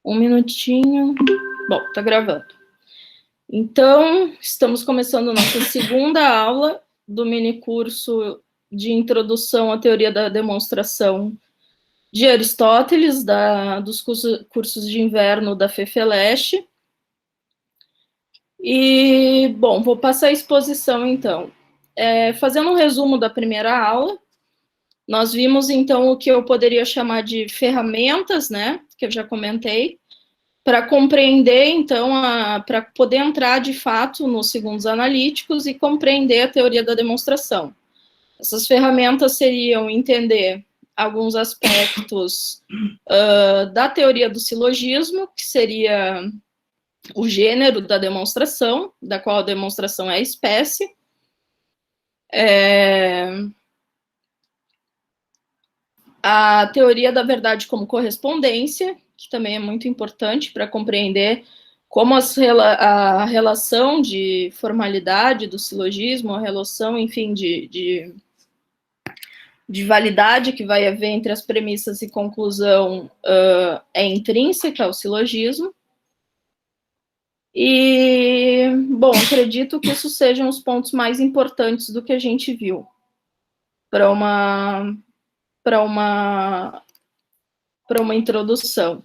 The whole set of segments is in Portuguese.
Um minutinho. Bom, tá gravando. Então, estamos começando nossa segunda aula do minicurso de Introdução à Teoria da Demonstração de Aristóteles, dos cursos de inverno da FEFELESH. E, bom, vou passar a exposição, então. Fazendo um resumo da primeira aula, nós vimos, então, o que eu poderia chamar de ferramentas, né, que eu já comentei, para compreender, então, para poder entrar, de fato, nos segundos analíticos e compreender a teoria da demonstração. Essas ferramentas seriam entender alguns aspectos da teoria do silogismo, que seria o gênero da demonstração, da qual a demonstração é a espécie. A teoria da verdade como correspondência, que também é muito importante para compreender como a relação de formalidade do silogismo, a relação, enfim, de validade que vai haver entre as premissas e conclusão é intrínseca ao silogismo. E, bom, acredito que isso sejam os pontos mais importantes do que a gente viu para uma introdução.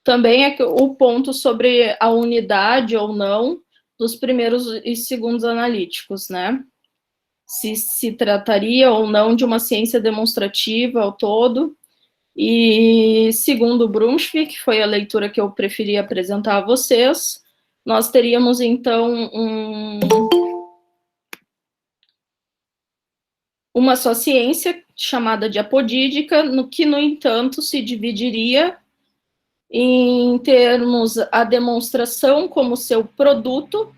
Também é o ponto sobre a unidade ou não dos primeiros e segundos analíticos, né? Se trataria ou não de uma ciência demonstrativa ao todo. E, segundo Brunschvig, que foi a leitura que eu preferi apresentar a vocês, nós teríamos, então, uma só ciência, chamada de apodídica, no que, no entanto, se dividiria em termos a demonstração como seu produto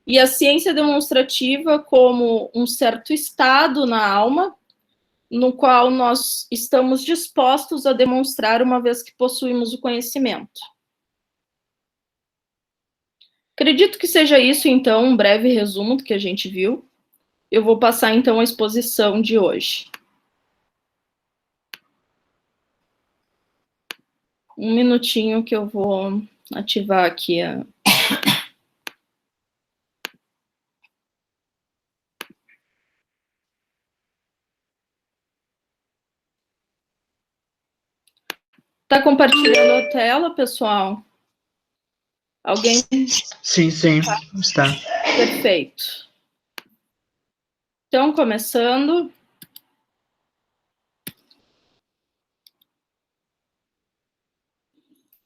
e a ciência demonstrativa como um certo estado na alma, no qual nós estamos dispostos a demonstrar uma vez que possuímos o conhecimento. Acredito que seja isso, então, um breve resumo do que a gente viu. Eu vou passar, então, a exposição de hoje. Um minutinho que eu vou ativar aqui a... Tá compartilhando a tela, pessoal? Alguém? Sim, está. Perfeito. Então, começando.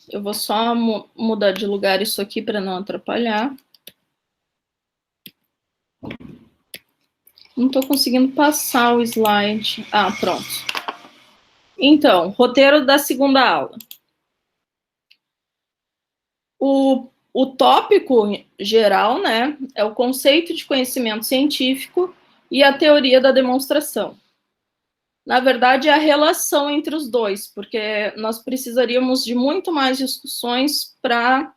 Eu vou só mudar de lugar isso aqui para não atrapalhar. Não estou conseguindo passar o slide. Ah, pronto. Então, roteiro da segunda aula. O tópico geral, né, é o conceito de conhecimento científico e a teoria da demonstração. Na verdade, é a relação entre os dois, porque nós precisaríamos de muito mais discussões para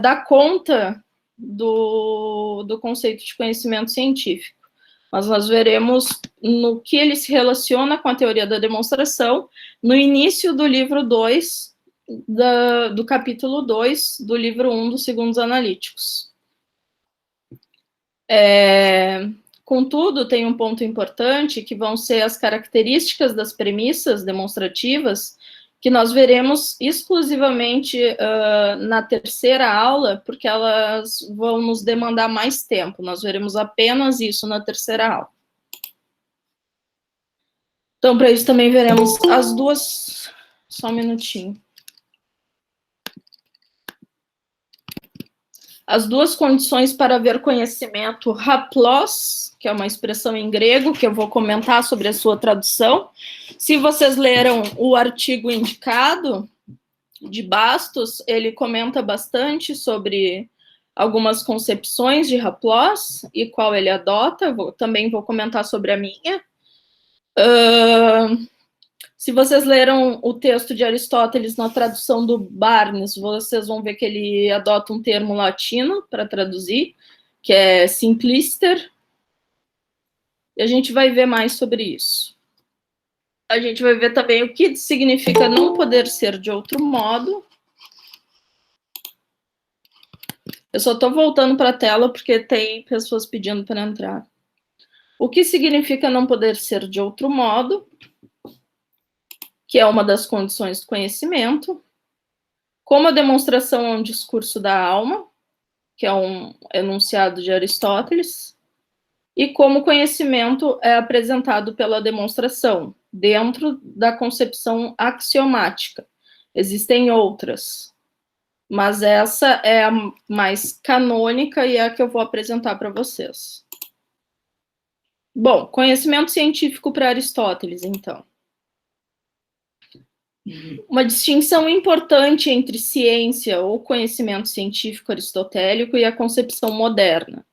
dar conta do conceito de conhecimento científico. Mas nós veremos no que ele se relaciona com a teoria da demonstração no início do livro 2, do capítulo 2 do livro 1 dos segundos analíticos. Contudo, tem um ponto importante, que vão ser as características das premissas demonstrativas, que nós veremos exclusivamente na terceira aula, porque elas vão nos demandar mais tempo. Nós veremos apenas isso na terceira aula. Então, para isso também veremos as duas... Só um minutinho. As duas condições para haver conhecimento, haplos, que é uma expressão em grego, que eu vou comentar sobre a sua tradução. Se vocês leram o artigo indicado de Bastos, ele comenta bastante sobre algumas concepções de haplos e qual ele adota. Também vou comentar sobre a minha. Se vocês leram o texto de Aristóteles na tradução do Barnes, vocês vão ver que ele adota um termo latino para traduzir, que é simplister. E a gente vai ver mais sobre isso. A gente vai ver também o que significa não poder ser de outro modo. Eu só estou voltando para a tela porque tem pessoas pedindo para entrar. O que significa não poder ser de outro modo, que é uma das condições do conhecimento. Como a demonstração é um discurso da alma, que é um enunciado de Aristóteles, e como o conhecimento é apresentado pela demonstração, dentro da concepção axiomática. Existem outras, mas essa é a mais canônica e é a que eu vou apresentar para vocês. Bom, conhecimento científico para Aristóteles, então. Uma distinção importante entre ciência ou conhecimento científico aristotélico e a concepção moderna.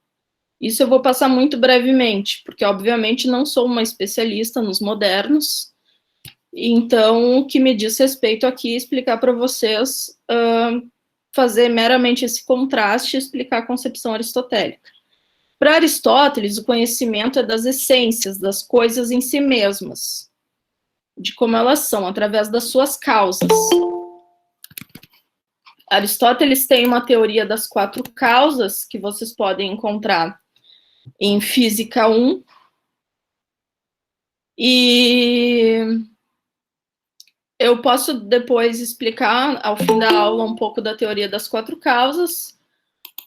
Isso eu vou passar muito brevemente, porque obviamente não sou uma especialista nos modernos, então o que me diz respeito aqui é explicar para vocês, fazer meramente esse contraste e explicar a concepção aristotélica. Para Aristóteles, o conhecimento é das essências, das coisas em si mesmas, de como elas são, através das suas causas. Aristóteles tem uma teoria das 4 causas, que vocês podem encontrar em Física 1, e eu posso depois explicar, ao fim da aula, um pouco da teoria das 4 causas,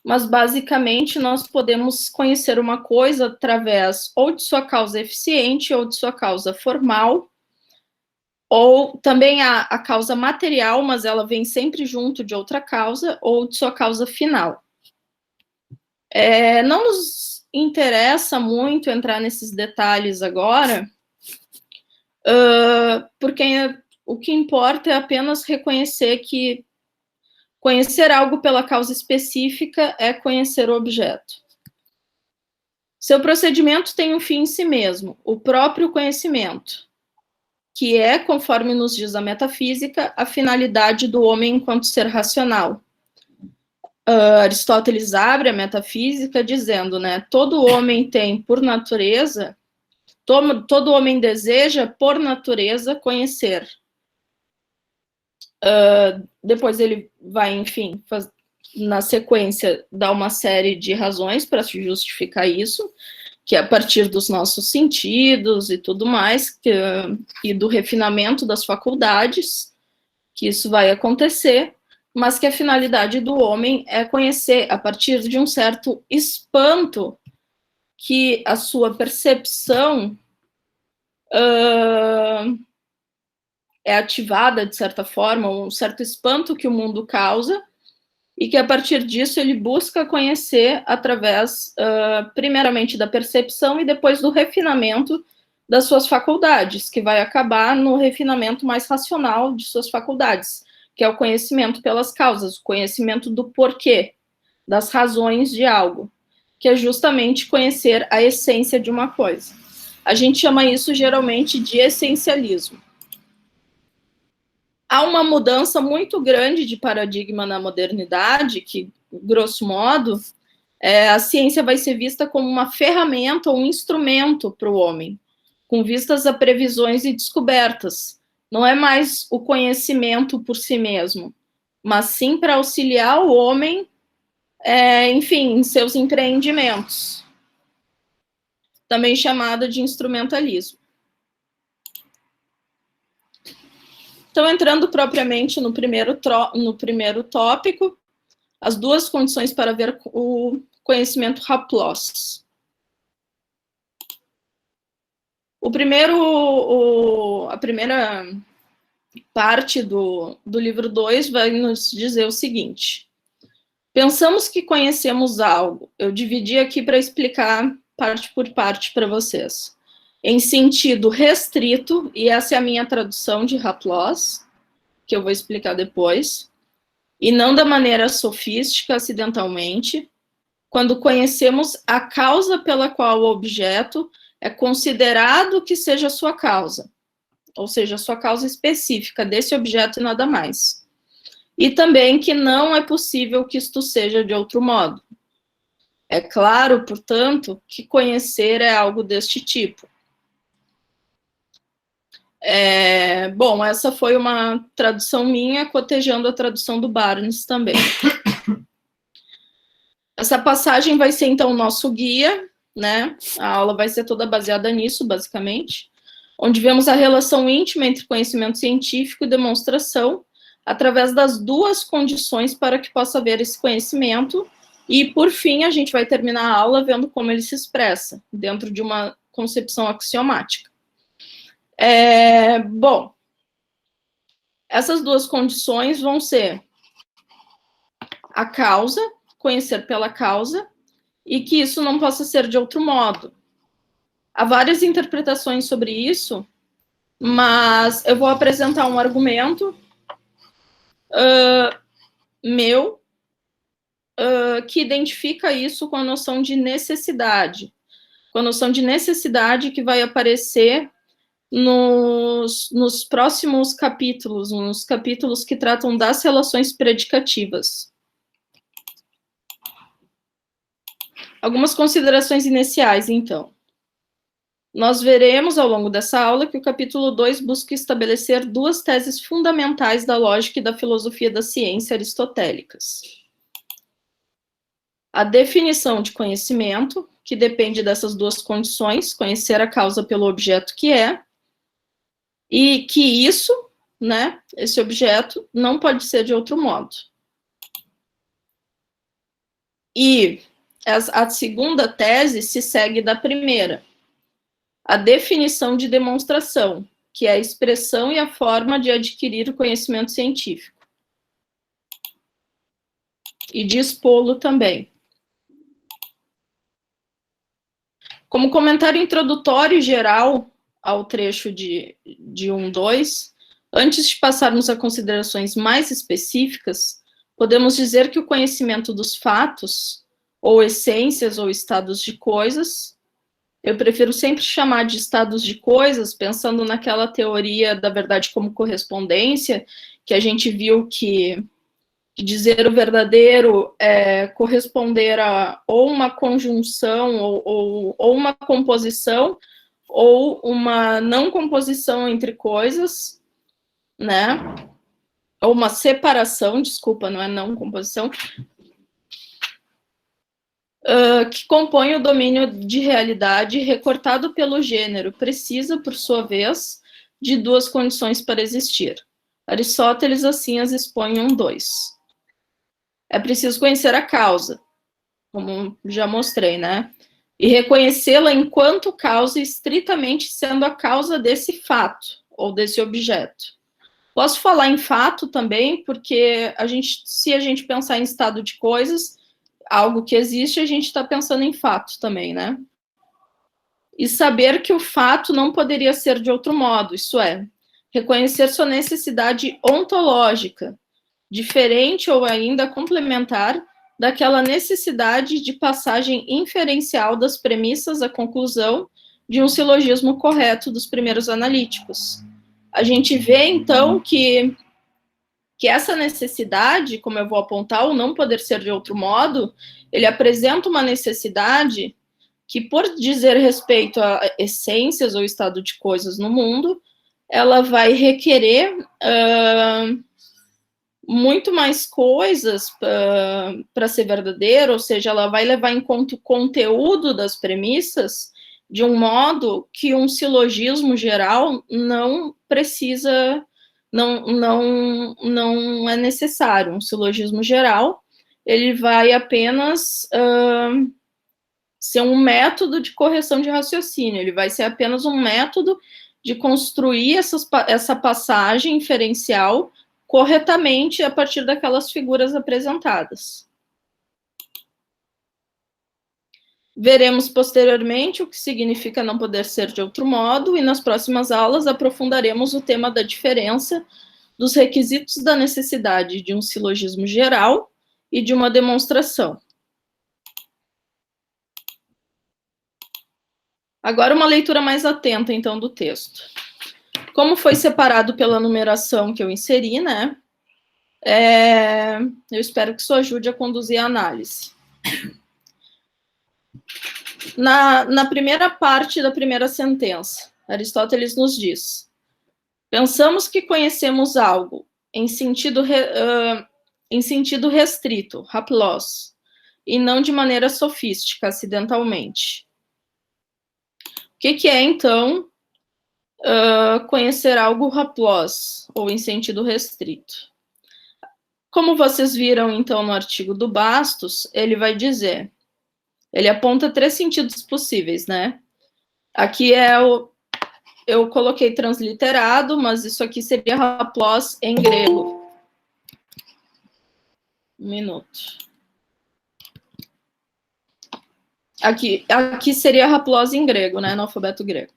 mas basicamente nós podemos conhecer uma coisa através ou de sua causa eficiente ou de sua causa formal, ou também a causa material, mas ela vem sempre junto de outra causa, ou de sua causa final. Não nos interessa muito entrar nesses detalhes agora, porque o que importa é apenas reconhecer que conhecer algo pela causa específica é conhecer o objeto. Seu procedimento tem um fim em si mesmo, o próprio conhecimento, que é, conforme nos diz a metafísica, a finalidade do homem enquanto ser racional. Aristóteles abre a metafísica dizendo, né, todo homem tem por natureza, todo homem deseja por natureza conhecer. Depois ele vai, enfim, na sequência, dar uma série de razões para justificar isso, que é a partir dos nossos sentidos e tudo mais, e do refinamento das faculdades, que isso vai acontecer, mas que a finalidade do homem é conhecer a partir de um certo espanto que a sua percepção é ativada, de certa forma, um certo espanto que o mundo causa, e que a partir disso ele busca conhecer através, primeiramente, da percepção e depois do refinamento das suas faculdades, que vai acabar no refinamento mais racional de suas faculdades, que é o conhecimento pelas causas, o conhecimento do porquê, das razões de algo, que é justamente conhecer a essência de uma coisa. A gente chama isso geralmente de essencialismo. Há uma mudança muito grande de paradigma na modernidade, que, grosso modo, a ciência vai ser vista como uma ferramenta ou um instrumento para o homem, com vistas a previsões e descobertas. Não é mais o conhecimento por si mesmo, mas sim para auxiliar o homem, enfim, em seus empreendimentos. Também chamado de instrumentalismo. Então, entrando propriamente no primeiro tópico, as 2 condições para ver o conhecimento Laplace. A primeira parte do livro 2 vai nos dizer o seguinte: pensamos que conhecemos algo. Eu dividi aqui para explicar parte por parte para vocês. Em sentido restrito, e essa é a minha tradução de Laplace, que eu vou explicar depois, e não da maneira sofística, acidentalmente, quando conhecemos a causa pela qual o objeto é considerado que seja a sua causa, ou seja, a sua causa específica desse objeto e nada mais. E também que não é possível que isto seja de outro modo. É claro, portanto, que conhecer é algo deste tipo. Bom, essa foi uma tradução minha, cotejando a tradução do Barnes também. Essa passagem vai ser, então, o nosso guia, né? A aula vai ser toda baseada nisso, basicamente, onde vemos a relação íntima entre conhecimento científico e demonstração, através das duas condições para que possa haver esse conhecimento, e, por fim, a gente vai terminar a aula vendo como ele se expressa, dentro de uma concepção axiomática. Bom, essas duas condições vão ser a causa, conhecer pela causa, e que isso não possa ser de outro modo. Há várias interpretações sobre isso, mas eu vou apresentar um argumento meu que identifica isso com a noção de necessidade, com a noção de necessidade que vai aparecer nos próximos capítulos, nos capítulos que tratam das relações predicativas. Algumas considerações iniciais, então. Nós veremos ao longo dessa aula que o capítulo 2 busca estabelecer duas teses fundamentais da lógica e da filosofia da ciência aristotélicas. A definição de conhecimento, que depende dessas duas condições, conhecer a causa pelo objeto que é, e que isso, né, esse objeto, não pode ser de outro modo. E a segunda tese se segue da primeira. A definição de demonstração, que é a expressão e a forma de adquirir o conhecimento científico. E de expô-lo também. Como comentário introdutório geral ao trecho de 1.2, antes de passarmos a considerações mais específicas, podemos dizer que o conhecimento dos fatos, ou essências ou estados de coisas, eu prefiro sempre chamar de estados de coisas, pensando naquela teoria da verdade como correspondência, que a gente viu que dizer o verdadeiro é corresponder a ou uma conjunção, ou uma composição, ou uma não composição entre coisas, né? Ou uma separação, desculpa, não é não composição, que compõe o domínio de realidade recortado pelo gênero, precisa, por sua vez, de duas condições para existir. Aristóteles assim as expõe em 1.2. É preciso conhecer a causa, como já mostrei, né? E reconhecê-la enquanto causa, estritamente sendo a causa desse fato, ou desse objeto. Posso falar em fato também, porque se a gente pensar em estado de coisas, algo que existe, a gente está pensando em fato também, né? E saber que o fato não poderia ser de outro modo, isso é, reconhecer sua necessidade ontológica, diferente ou ainda complementar daquela necessidade de passagem inferencial das premissas à conclusão de um silogismo correto dos primeiros analíticos. A gente vê, então, que essa necessidade, como eu vou apontar, o não poder ser de outro modo, ele apresenta uma necessidade que, por dizer respeito a essências ou estado de coisas no mundo, ela vai requerer muito mais coisas para ser verdadeira, ou seja, ela vai levar em conta o conteúdo das premissas de um modo que um silogismo geral não precisa, não é necessário. Um silogismo geral, ele vai apenas ser um método de correção de raciocínio, ele vai ser apenas um método de construir essa passagem inferencial corretamente a partir daquelas figuras apresentadas. Veremos posteriormente o que significa não poder ser de outro modo, e nas próximas aulas aprofundaremos o tema da diferença dos requisitos da necessidade de um silogismo geral e de uma demonstração. Agora uma leitura mais atenta, então, do texto. Como foi separado pela numeração que eu inseri, né? Eu espero que isso ajude a conduzir a análise. Na primeira parte da primeira sentença, Aristóteles nos diz: pensamos que conhecemos algo em sentido restrito, haplos, e não de maneira sofística, acidentalmente. O que é, então, conhecer algo haplos, ou em sentido restrito? Como vocês viram, então, no artigo do Bastos, ele vai dizer, ele aponta 3 sentidos possíveis, né? Aqui eu coloquei transliterado, mas isso aqui seria haplos em grego. Um minuto. Aqui seria haplos em grego, né? No alfabeto grego.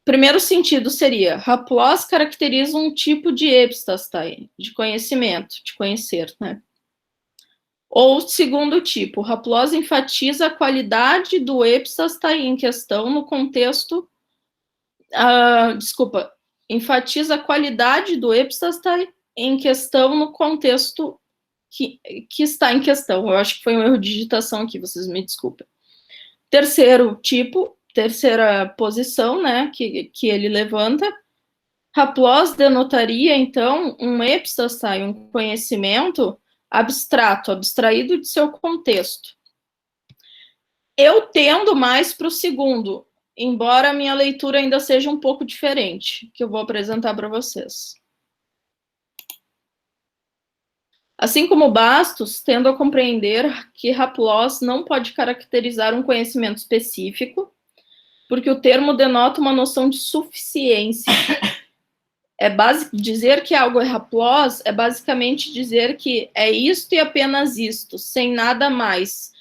Primeiro sentido seria, haplos caracteriza um tipo de epstastai, de conhecimento, de conhecer, né? Ou segundo tipo, haplos enfatiza a qualidade do epstastai em questão no contexto, enfatiza a qualidade do epstastai em questão no contexto que está em questão. Eu acho que foi um erro de digitação aqui, vocês me desculpem. Terceiro tipo, terceira posição, né, que ele levanta, haplos denotaria, então, um epstastai, um conhecimento abstrato, abstraído de seu contexto. Eu tendo mais para o segundo, embora a minha leitura ainda seja um pouco diferente, que eu vou apresentar para vocês. Assim como Bastos, tendo a compreender que haplos não pode caracterizar um conhecimento específico, porque o termo denota uma noção de suficiência. Dizer que algo é haplos é basicamente dizer que é isto e apenas isto, sem nada mais.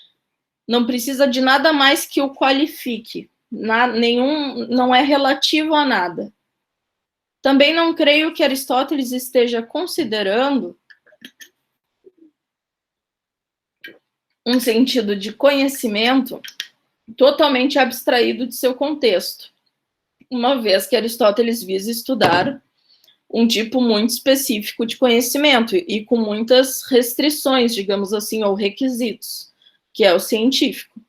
Não precisa de nada mais que o qualifique. Não é relativo a nada. Também não creio que Aristóteles esteja considerando um sentido de conhecimento totalmente abstraído de seu contexto, uma vez que Aristóteles visa estudar um tipo muito específico de conhecimento e com muitas restrições, digamos assim, ou requisitos, que é o científico.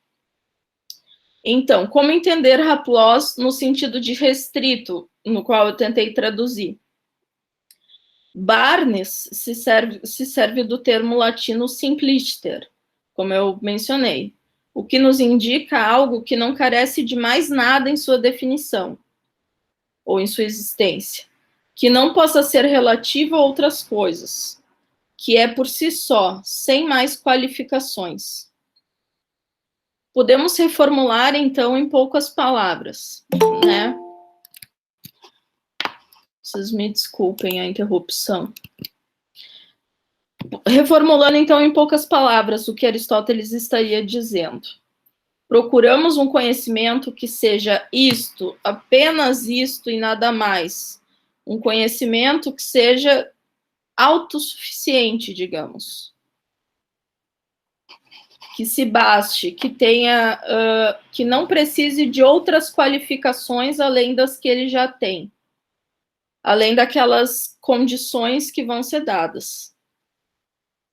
Então, como entender haplos no sentido de restrito, no qual eu tentei traduzir? Barnes se serve do termo latino simpliciter, como eu mencionei, o que nos indica algo que não carece de mais nada em sua definição, ou em sua existência, que não possa ser relativo a outras coisas, que é por si só, sem mais qualificações. Podemos reformular, então, em poucas palavras, né? Vocês me desculpem a interrupção. Reformulando, então, em poucas palavras, o que Aristóteles estaria dizendo. Procuramos um conhecimento que seja isto, apenas isto e nada mais. Um conhecimento que seja autossuficiente, digamos. Que se baste, que tenha, que não precise de outras qualificações além das que ele já tem. Além daquelas condições que vão ser dadas.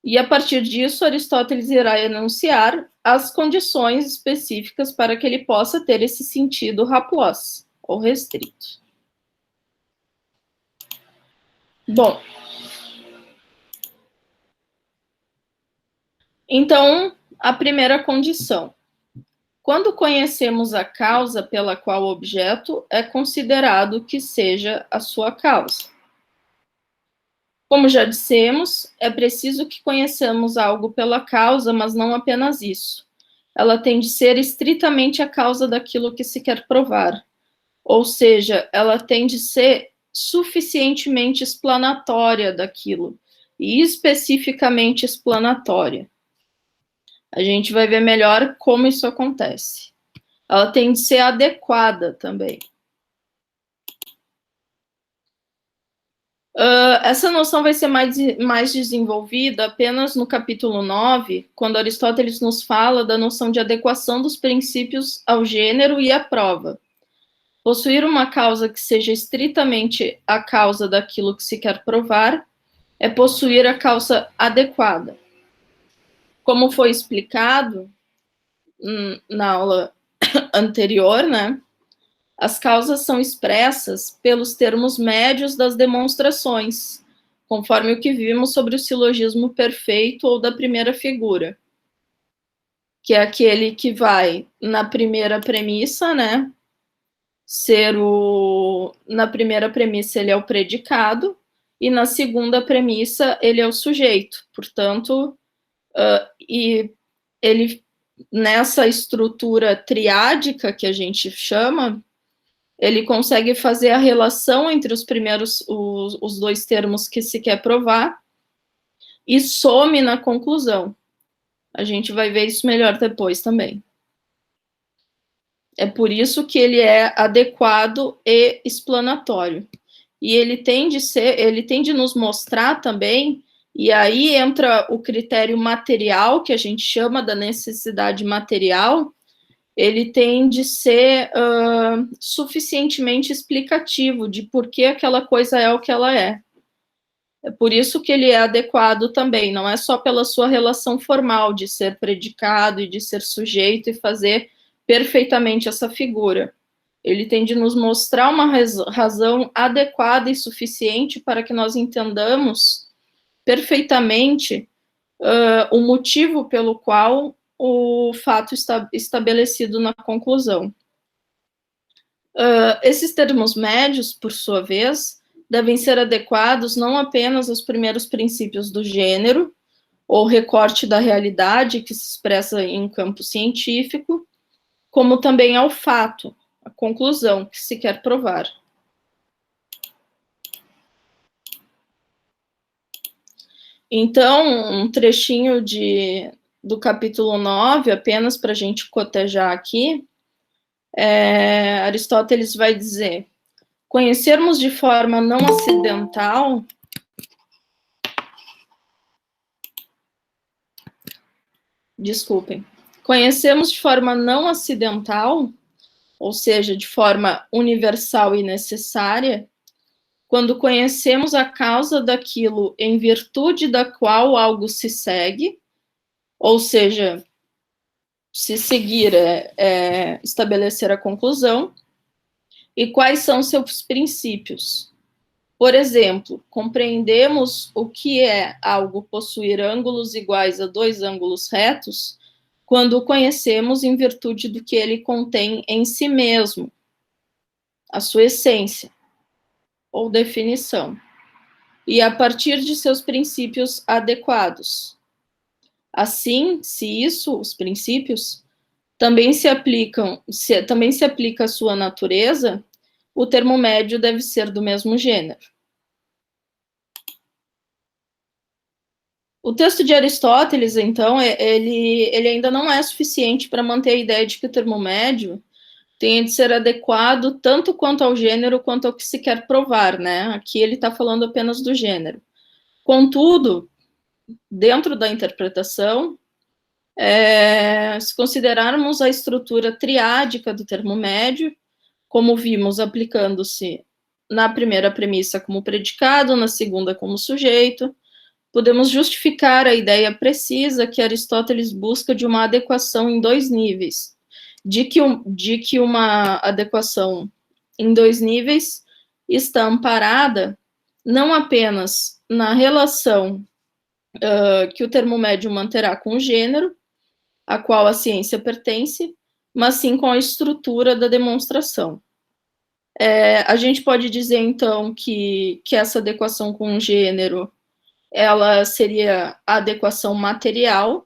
E a partir disso, Aristóteles irá enunciar as condições específicas para que ele possa ter esse sentido haplos, ou restrito. Bom, então, a primeira condição. Quando conhecemos a causa pela qual o objeto é considerado que seja a sua causa. Como já dissemos, é preciso que conheçamos algo pela causa, mas não apenas isso. Ela tem de ser estritamente a causa daquilo que se quer provar. Ou seja, ela tem de ser suficientemente explanatória daquilo, e especificamente explanatória. A gente vai ver melhor como isso acontece. Ela tem de ser adequada também. Essa noção vai ser mais desenvolvida apenas no capítulo 9, quando Aristóteles nos fala da noção de adequação dos princípios ao gênero e à prova. Possuir uma causa que seja estritamente a causa daquilo que se quer provar é possuir a causa adequada. Como foi explicado na aula anterior, né? As causas são expressas pelos termos médios das demonstrações, conforme o que vimos sobre o silogismo perfeito ou da primeira figura. que é aquele que vai na primeira premissa, né? Na primeira premissa ele é o predicado, e na segunda premissa ele é o sujeito. Portanto, e ele, nessa estrutura triádica que a gente chama, ele consegue fazer a relação entre os dois termos que se quer provar, e some na conclusão. A gente vai ver isso melhor depois também. É por isso que ele é adequado e explanatório. E ele tem de nos mostrar também, e aí entra o critério material, que a gente chama da necessidade material, ele tem de ser suficientemente explicativo de por que aquela coisa é o que ela é. É por isso que ele é adequado também, não é só pela sua relação formal de ser predicado e de ser sujeito e fazer perfeitamente essa figura. Ele tem de nos mostrar uma razão adequada e suficiente para que nós entendamos perfeitamente o motivo pelo qual o fato está estabelecido na conclusão. Esses termos médios, por sua vez, devem ser adequados não apenas aos primeiros princípios do gênero, ou recorte da realidade que se expressa em campo científico, como também ao fato, a conclusão que se quer provar. Então, um trechinho do capítulo 9, apenas para a gente cotejar aqui, Aristóteles vai dizer: conhecermos de forma não acidental conhecemos de forma não acidental, ou seja, de forma universal e necessária, quando conhecemos a causa daquilo em virtude da qual algo se segue, ou seja, se seguir estabelecer a conclusão, e quais são seus princípios. Por exemplo, compreendemos o que é algo possuir ângulos iguais a dois ângulos retos quando o conhecemos em virtude do que ele contém em si mesmo, a sua essência ou definição, e a partir de seus princípios adequados. Assim, os princípios, também se aplica a sua natureza, o termo médio deve ser do mesmo gênero. O texto de Aristóteles, então, ele ainda não é suficiente para manter a ideia de que o termo médio tem de ser adequado tanto quanto ao gênero quanto ao que se quer provar, né? Aqui ele está falando apenas do gênero. Contudo, dentro da interpretação, se considerarmos a estrutura triádica do termo médio, como vimos aplicando-se na primeira premissa como predicado, na segunda como sujeito, podemos justificar a ideia precisa que Aristóteles busca de uma adequação em dois níveis, de que uma adequação em dois níveis está amparada não apenas na relação que o termo médio manterá com o gênero, a qual a ciência pertence, mas sim com a estrutura da demonstração. A gente pode dizer, então, que essa adequação com o gênero ela seria a adequação material,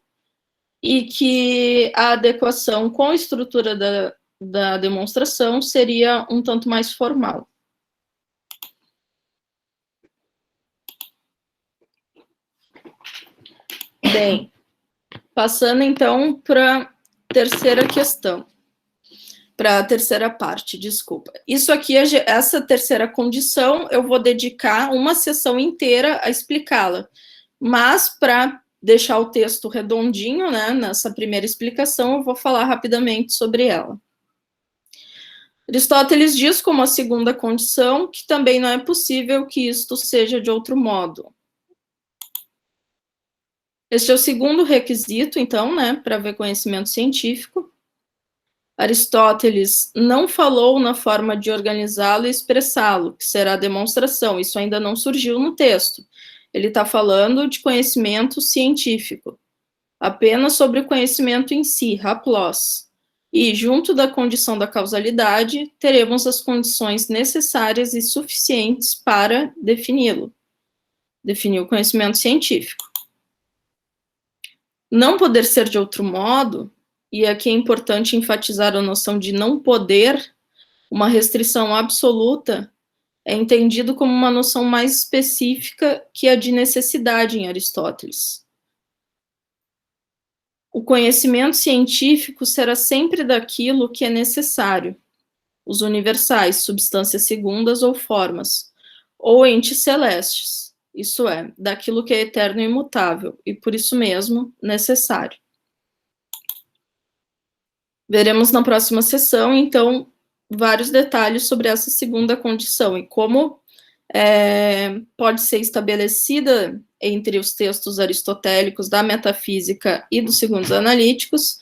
e que a adequação com a estrutura da demonstração seria um tanto mais formal. Bem, passando então para a terceira questão, para a terceira parte, desculpa. Isso aqui, essa terceira condição, eu vou dedicar uma sessão inteira a explicá-la, mas para deixar o texto redondinho, né, nessa primeira explicação, eu vou falar rapidamente sobre ela. Aristóteles diz como a segunda condição que também não é possível que isto seja de outro modo. Este é o segundo requisito, então, né, para haver conhecimento científico. Aristóteles não falou na forma de organizá-lo e expressá-lo, que será a demonstração. Isso ainda não surgiu no texto. Ele está falando de conhecimento científico. apenas sobre o conhecimento em si, haplos. E, junto da condição da causalidade, teremos as condições necessárias e suficientes para defini-lo, definir o conhecimento científico. Não poder ser de outro modo, e aqui é importante enfatizar a noção de não poder, uma restrição absoluta, é entendido como uma noção mais específica que a de necessidade em Aristóteles. O conhecimento científico será sempre daquilo que é necessário, os universais, substâncias segundas ou formas, ou entes celestes, isso é, daquilo que é eterno e imutável, e por isso mesmo necessário. Veremos na próxima sessão, então, vários detalhes sobre essa segunda condição e como pode ser estabelecida entre os textos aristotélicos da metafísica e dos segundos analíticos,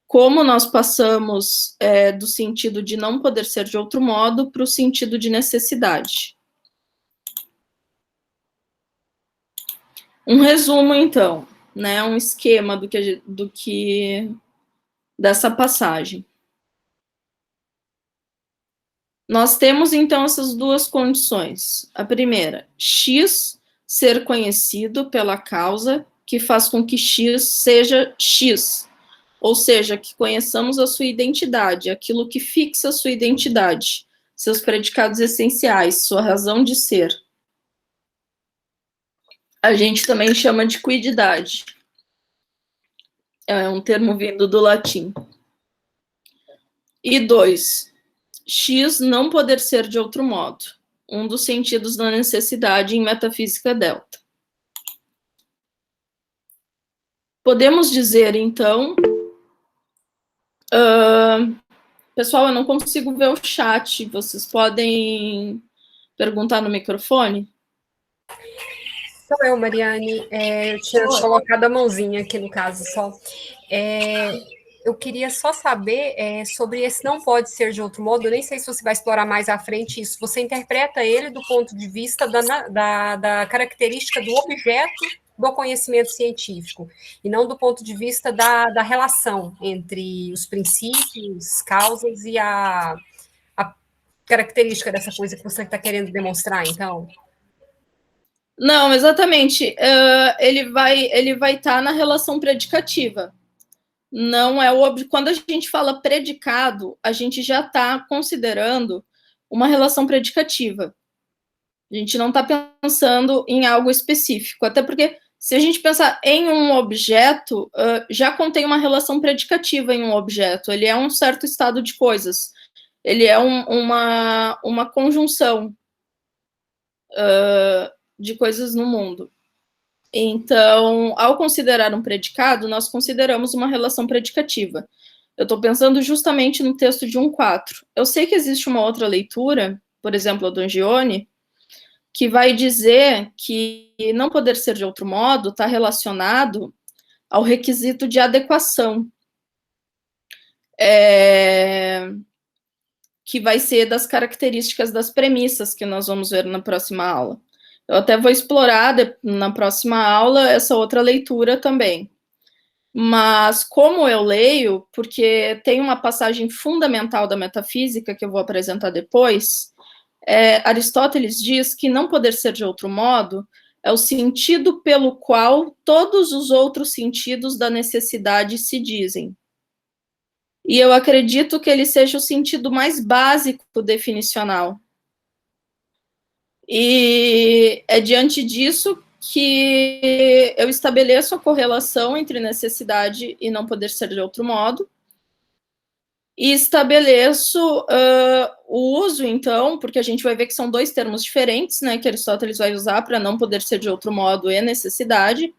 como nós passamos do sentido de não poder ser de outro modo para o sentido de necessidade. Um resumo, então, né, um esquema do que dessa passagem. Nós temos, então, essas duas condições. A primeira, X ser conhecido pela causa que faz com que X seja X, ou seja, que conheçamos a sua identidade, aquilo que fixa a sua identidade, seus predicados essenciais, sua razão de ser. A gente também chama de quididade. É um termo vindo do latim. E 2, X não poder ser de outro modo, um dos sentidos da necessidade em metafísica delta. Podemos dizer, então... pessoal, eu não consigo ver o chat, vocês podem perguntar no microfone? Sou eu, Mariane. Eu tinha colocado a mãozinha aqui no caso só. Eu queria só saber sobre esse não pode ser de outro modo. Eu nem sei se você vai explorar mais à frente isso. Você interpreta ele do ponto de vista da característica do objeto do conhecimento científico, e não do ponto de vista da relação entre os princípios, causas e a característica dessa coisa que você está querendo demonstrar, então? Não, exatamente. Ele vai estar na relação predicativa. Não é quando a gente fala predicado, a gente já está considerando uma relação predicativa. A gente não está pensando em algo específico, até porque se a gente pensar em um objeto, já contém uma relação predicativa em um objeto. Ele é um certo estado de coisas. Ele é uma conjunção de coisas no mundo. Então, ao considerar um predicado, nós consideramos uma relação predicativa. Eu estou pensando justamente no texto de 1.4. Eu sei que existe uma outra leitura, por exemplo, a do Angione, que vai dizer que não poder ser de outro modo está relacionado ao requisito de adequação, que vai ser das características das premissas que nós vamos ver na próxima aula. Eu até vou explorar na próxima aula essa outra leitura também. Mas como eu leio, porque tem uma passagem fundamental da metafísica que eu vou apresentar depois, Aristóteles diz que não poder ser de outro modo é o sentido pelo qual todos os outros sentidos da necessidade se dizem. E eu acredito que ele seja o sentido mais básico definicional. E é diante disso que eu estabeleço a correlação entre necessidade e não poder ser de outro modo, e estabeleço o uso, então, porque a gente vai ver que são dois termos diferentes, né, que Aristóteles vai usar para não poder ser de outro modo e necessidade,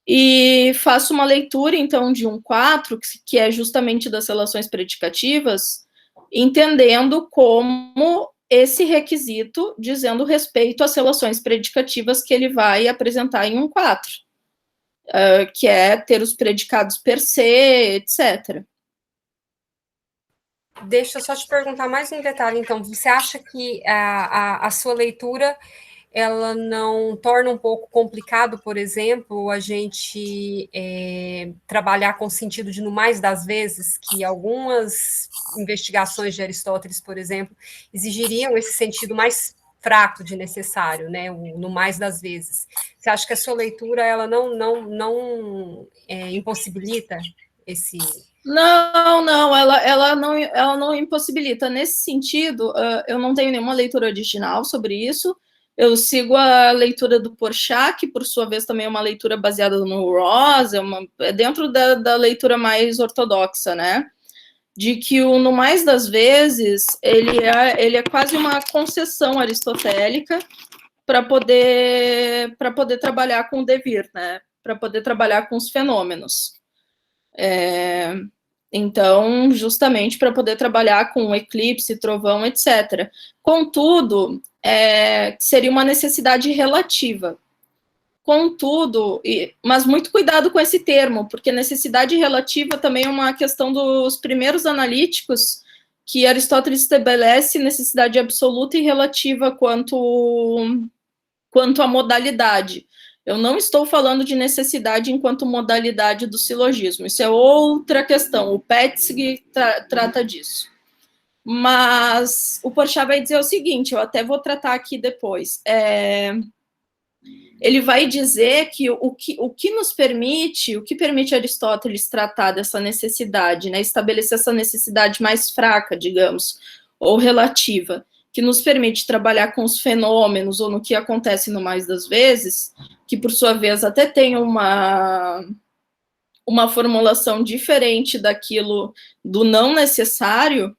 e faço uma leitura, então, de 1.4, que é justamente das relações predicativas, entendendo como esse requisito dizendo respeito às relações predicativas que ele vai apresentar em 1.4, que é ter os predicados per se, etc. Deixa eu só te perguntar mais um detalhe, então. Você acha que a sua leitura ela não torna um pouco complicado, por exemplo, a gente trabalhar com o sentido de no mais das vezes, que algumas investigações de Aristóteles, por exemplo, exigiriam esse sentido mais fraco de necessário, né, no mais das vezes. Você acha que a sua leitura ela não impossibilita esse... Não, ela não impossibilita. Nesse sentido, eu não tenho nenhuma leitura original sobre isso. Eu sigo a leitura do Porchat, que por sua vez também é uma leitura baseada no Rawls, é dentro da leitura mais ortodoxa, né? De que o no mais das vezes ele é quase uma concessão aristotélica para poder trabalhar com o devir, né? Para poder trabalhar com os fenômenos. Então, justamente para poder trabalhar com eclipse, trovão, etc. Contudo, seria uma necessidade relativa. Contudo, mas muito cuidado com esse termo, porque necessidade relativa também é uma questão dos primeiros analíticos, que Aristóteles estabelece necessidade absoluta e relativa quanto à modalidade. Eu não estou falando de necessidade enquanto modalidade do silogismo, isso é outra questão, o Petzing trata disso. Mas o Porchat vai dizer o seguinte, eu até vou tratar aqui depois, ele vai dizer que o que permite Aristóteles tratar dessa necessidade, né, estabelecer essa necessidade mais fraca, digamos, ou relativa, que nos permite trabalhar com os fenômenos ou no que acontece no mais das vezes, que por sua vez até tem uma formulação diferente daquilo do não necessário,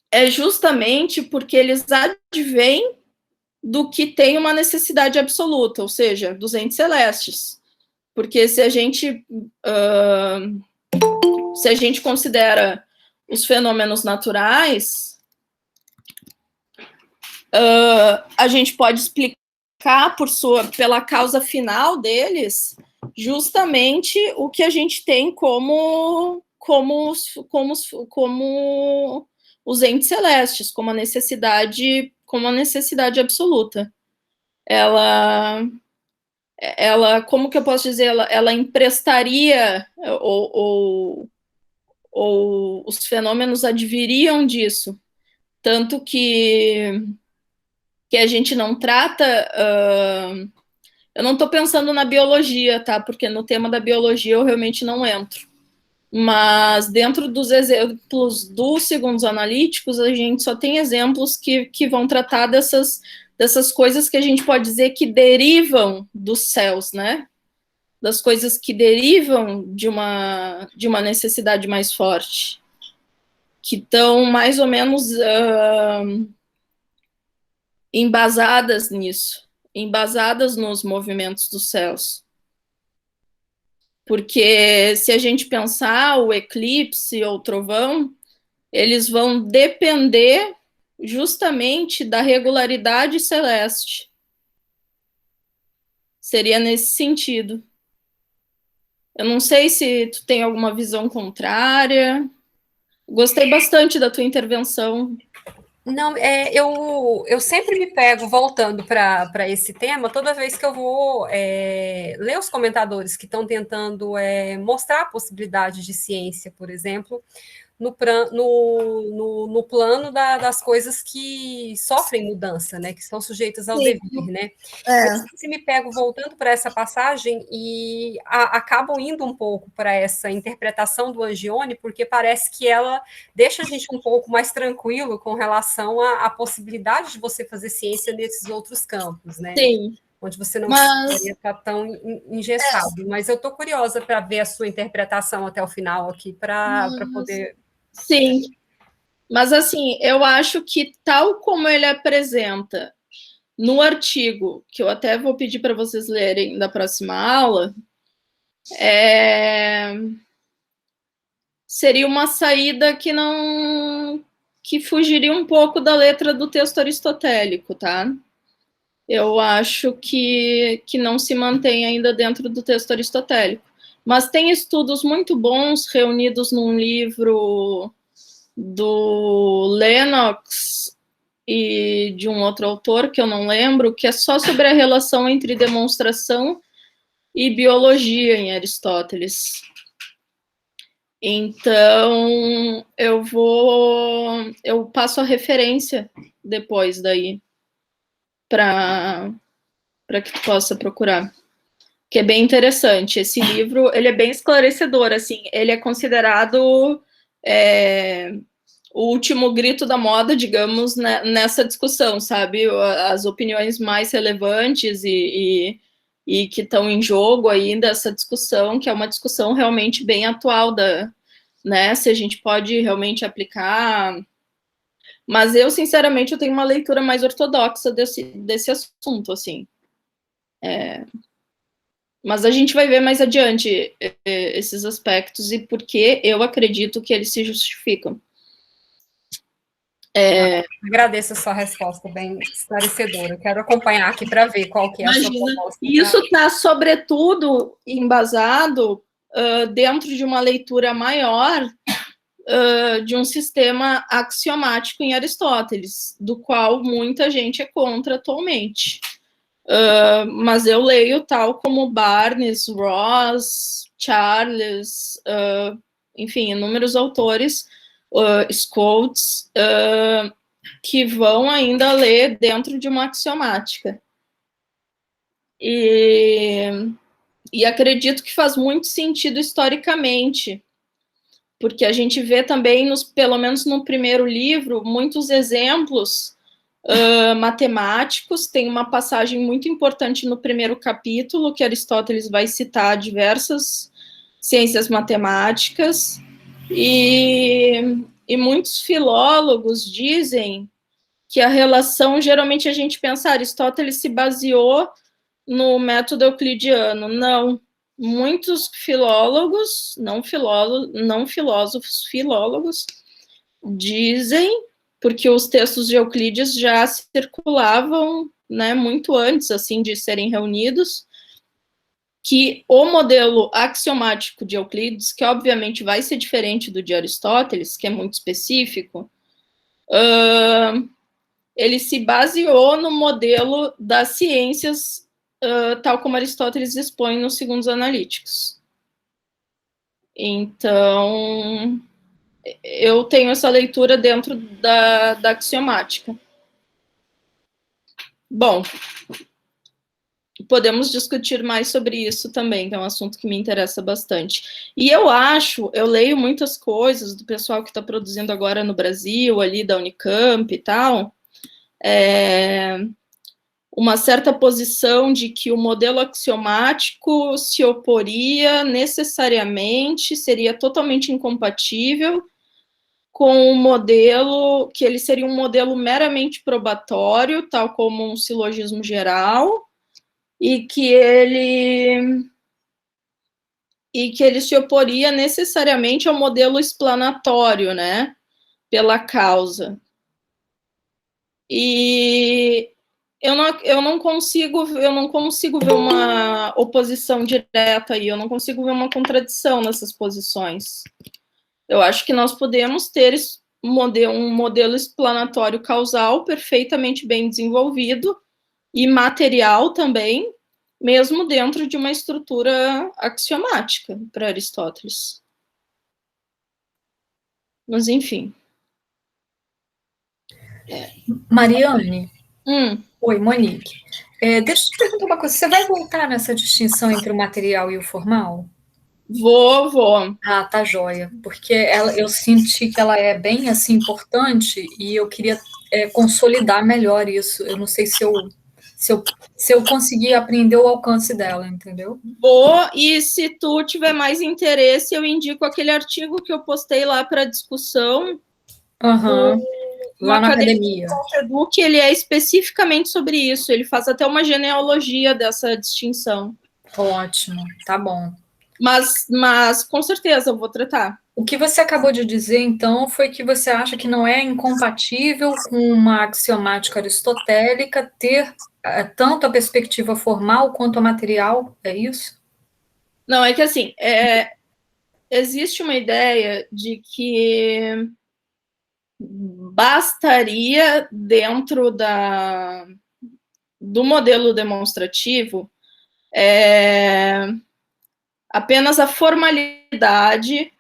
é justamente porque eles advêm do que tem uma necessidade absoluta, ou seja, dos entes celestes. Porque se a gente considera os fenômenos naturais, a gente pode explicar pela causa final deles justamente o que a gente tem como os entes celestes, como a necessidade absoluta. Ela, como que eu posso dizer, ela emprestaria, ou os fenômenos adviriam disso, tanto que a gente não trata, eu não estou pensando na biologia, tá, porque no tema da biologia eu realmente não entro, mas dentro dos exemplos dos segundos analíticos, a gente só tem exemplos que vão tratar dessas coisas que a gente pode dizer que derivam dos céus, né? Das coisas que derivam de uma necessidade mais forte, que estão mais ou menos embasadas nisso, embasadas nos movimentos dos céus. Porque se a gente pensar o eclipse ou o trovão, eles vão depender justamente da regularidade celeste. Seria nesse sentido. Eu não sei se tu tem alguma visão contrária. Gostei bastante da tua intervenção. Não, eu sempre me pego voltando para esse tema toda vez que eu vou ler os comentadores que estão tentando mostrar a possibilidade de ciência, por exemplo, no plano das coisas que sofrem mudança, né, que estão sujeitas ao devir, né? Eu sempre me pego voltando para essa passagem e acabo indo um pouco para essa interpretação do Angione, porque parece que ela deixa a gente um pouco mais tranquilo com relação à possibilidade de você fazer ciência nesses outros campos, né? Sim. Onde você não precisaria estar tão engessado. Mas eu estou curiosa para ver a sua interpretação até o final aqui, para poder... Sim, mas assim, eu acho que tal como ele apresenta no artigo, que eu até vou pedir para vocês lerem da próxima aula, seria uma saída que fugiria um pouco da letra do texto aristotélico, tá? Eu acho que não se mantém ainda dentro do texto aristotélico. Mas tem estudos muito bons reunidos num livro do Lennox, e de um outro autor, que eu não lembro, que é só sobre a relação entre demonstração e biologia em Aristóteles. Então, eu passo a referência depois daí, para que tu possa procurar. Que é bem interessante. Esse livro, ele é bem esclarecedor, assim, ele é considerado o último grito da moda, digamos, né, nessa discussão, sabe? As opiniões mais relevantes e que estão em jogo ainda, essa discussão, que é uma discussão realmente bem atual, né? Se a gente pode realmente aplicar. Mas eu, sinceramente, eu tenho uma leitura mais ortodoxa desse assunto, assim. Mas a gente vai ver mais adiante esses aspectos e por que eu acredito que eles se justificam. Agradeço a sua resposta, bem esclarecedora. Quero acompanhar aqui para ver qual que é a sua proposta. Isso está, sobretudo, embasado dentro de uma leitura maior de um sistema axiomático em Aristóteles, do qual muita gente é contra atualmente. Mas eu leio tal como Barnes, Ross, Charles, enfim, inúmeros autores, Scholz, que vão ainda ler dentro de uma axiomática. E acredito que faz muito sentido historicamente, porque a gente vê também, pelo menos no primeiro livro, muitos exemplos matemáticos. Tem uma passagem muito importante no primeiro capítulo, que Aristóteles vai citar diversas ciências matemáticas, e muitos filólogos dizem que a relação, geralmente a gente pensa, Aristóteles se baseou no método euclidiano. Não. Muitos filólogos, não filósofos, filólogos, dizem, porque os textos de Euclides já circulavam, né, muito antes, assim, de serem reunidos, que o modelo axiomático de Euclides, que obviamente vai ser diferente do de Aristóteles, que é muito específico, ele se baseou no modelo das ciências, tal como Aristóteles expõe nos Segundos Analíticos. Então, eu tenho essa leitura dentro da axiomática. Bom, podemos discutir mais sobre isso também, que é um assunto que me interessa bastante. E eu leio muitas coisas do pessoal que está produzindo agora no Brasil, ali da Unicamp e tal, uma certa posição de que o modelo axiomático se oporia necessariamente, seria totalmente incompatível com um modelo, que ele seria um modelo meramente probatório, tal como um silogismo geral, e que ele se oporia necessariamente ao modelo explanatório, né, pela causa. E eu não consigo ver uma oposição direta aí, eu não consigo ver uma contradição nessas posições. Eu acho que nós podemos ter um modelo explanatório causal perfeitamente bem desenvolvido e material também, mesmo dentro de uma estrutura axiomática para Aristóteles. Mas, enfim. Mariane? Oi, Monique. Deixa eu te perguntar uma coisa. Você vai voltar nessa distinção entre o material e o formal? Vou. Ah, tá joia. Porque eu senti que ela é bem assim importante e eu queria consolidar melhor isso. Eu não sei se eu conseguir aprender o alcance dela, entendeu? Vou, e se tu tiver mais interesse, eu indico aquele artigo que eu postei lá para discussão. Lá na academia. Que ele é especificamente sobre isso. Ele faz até uma genealogia dessa distinção. Ótimo, tá bom. Mas com certeza eu vou tratar. O que você acabou de dizer, então, foi que você acha que não é incompatível com uma axiomática aristotélica ter tanto a perspectiva formal quanto a material, é isso? Não, é que assim, existe uma ideia de que bastaria, dentro do modelo demonstrativo, apenas a formalidade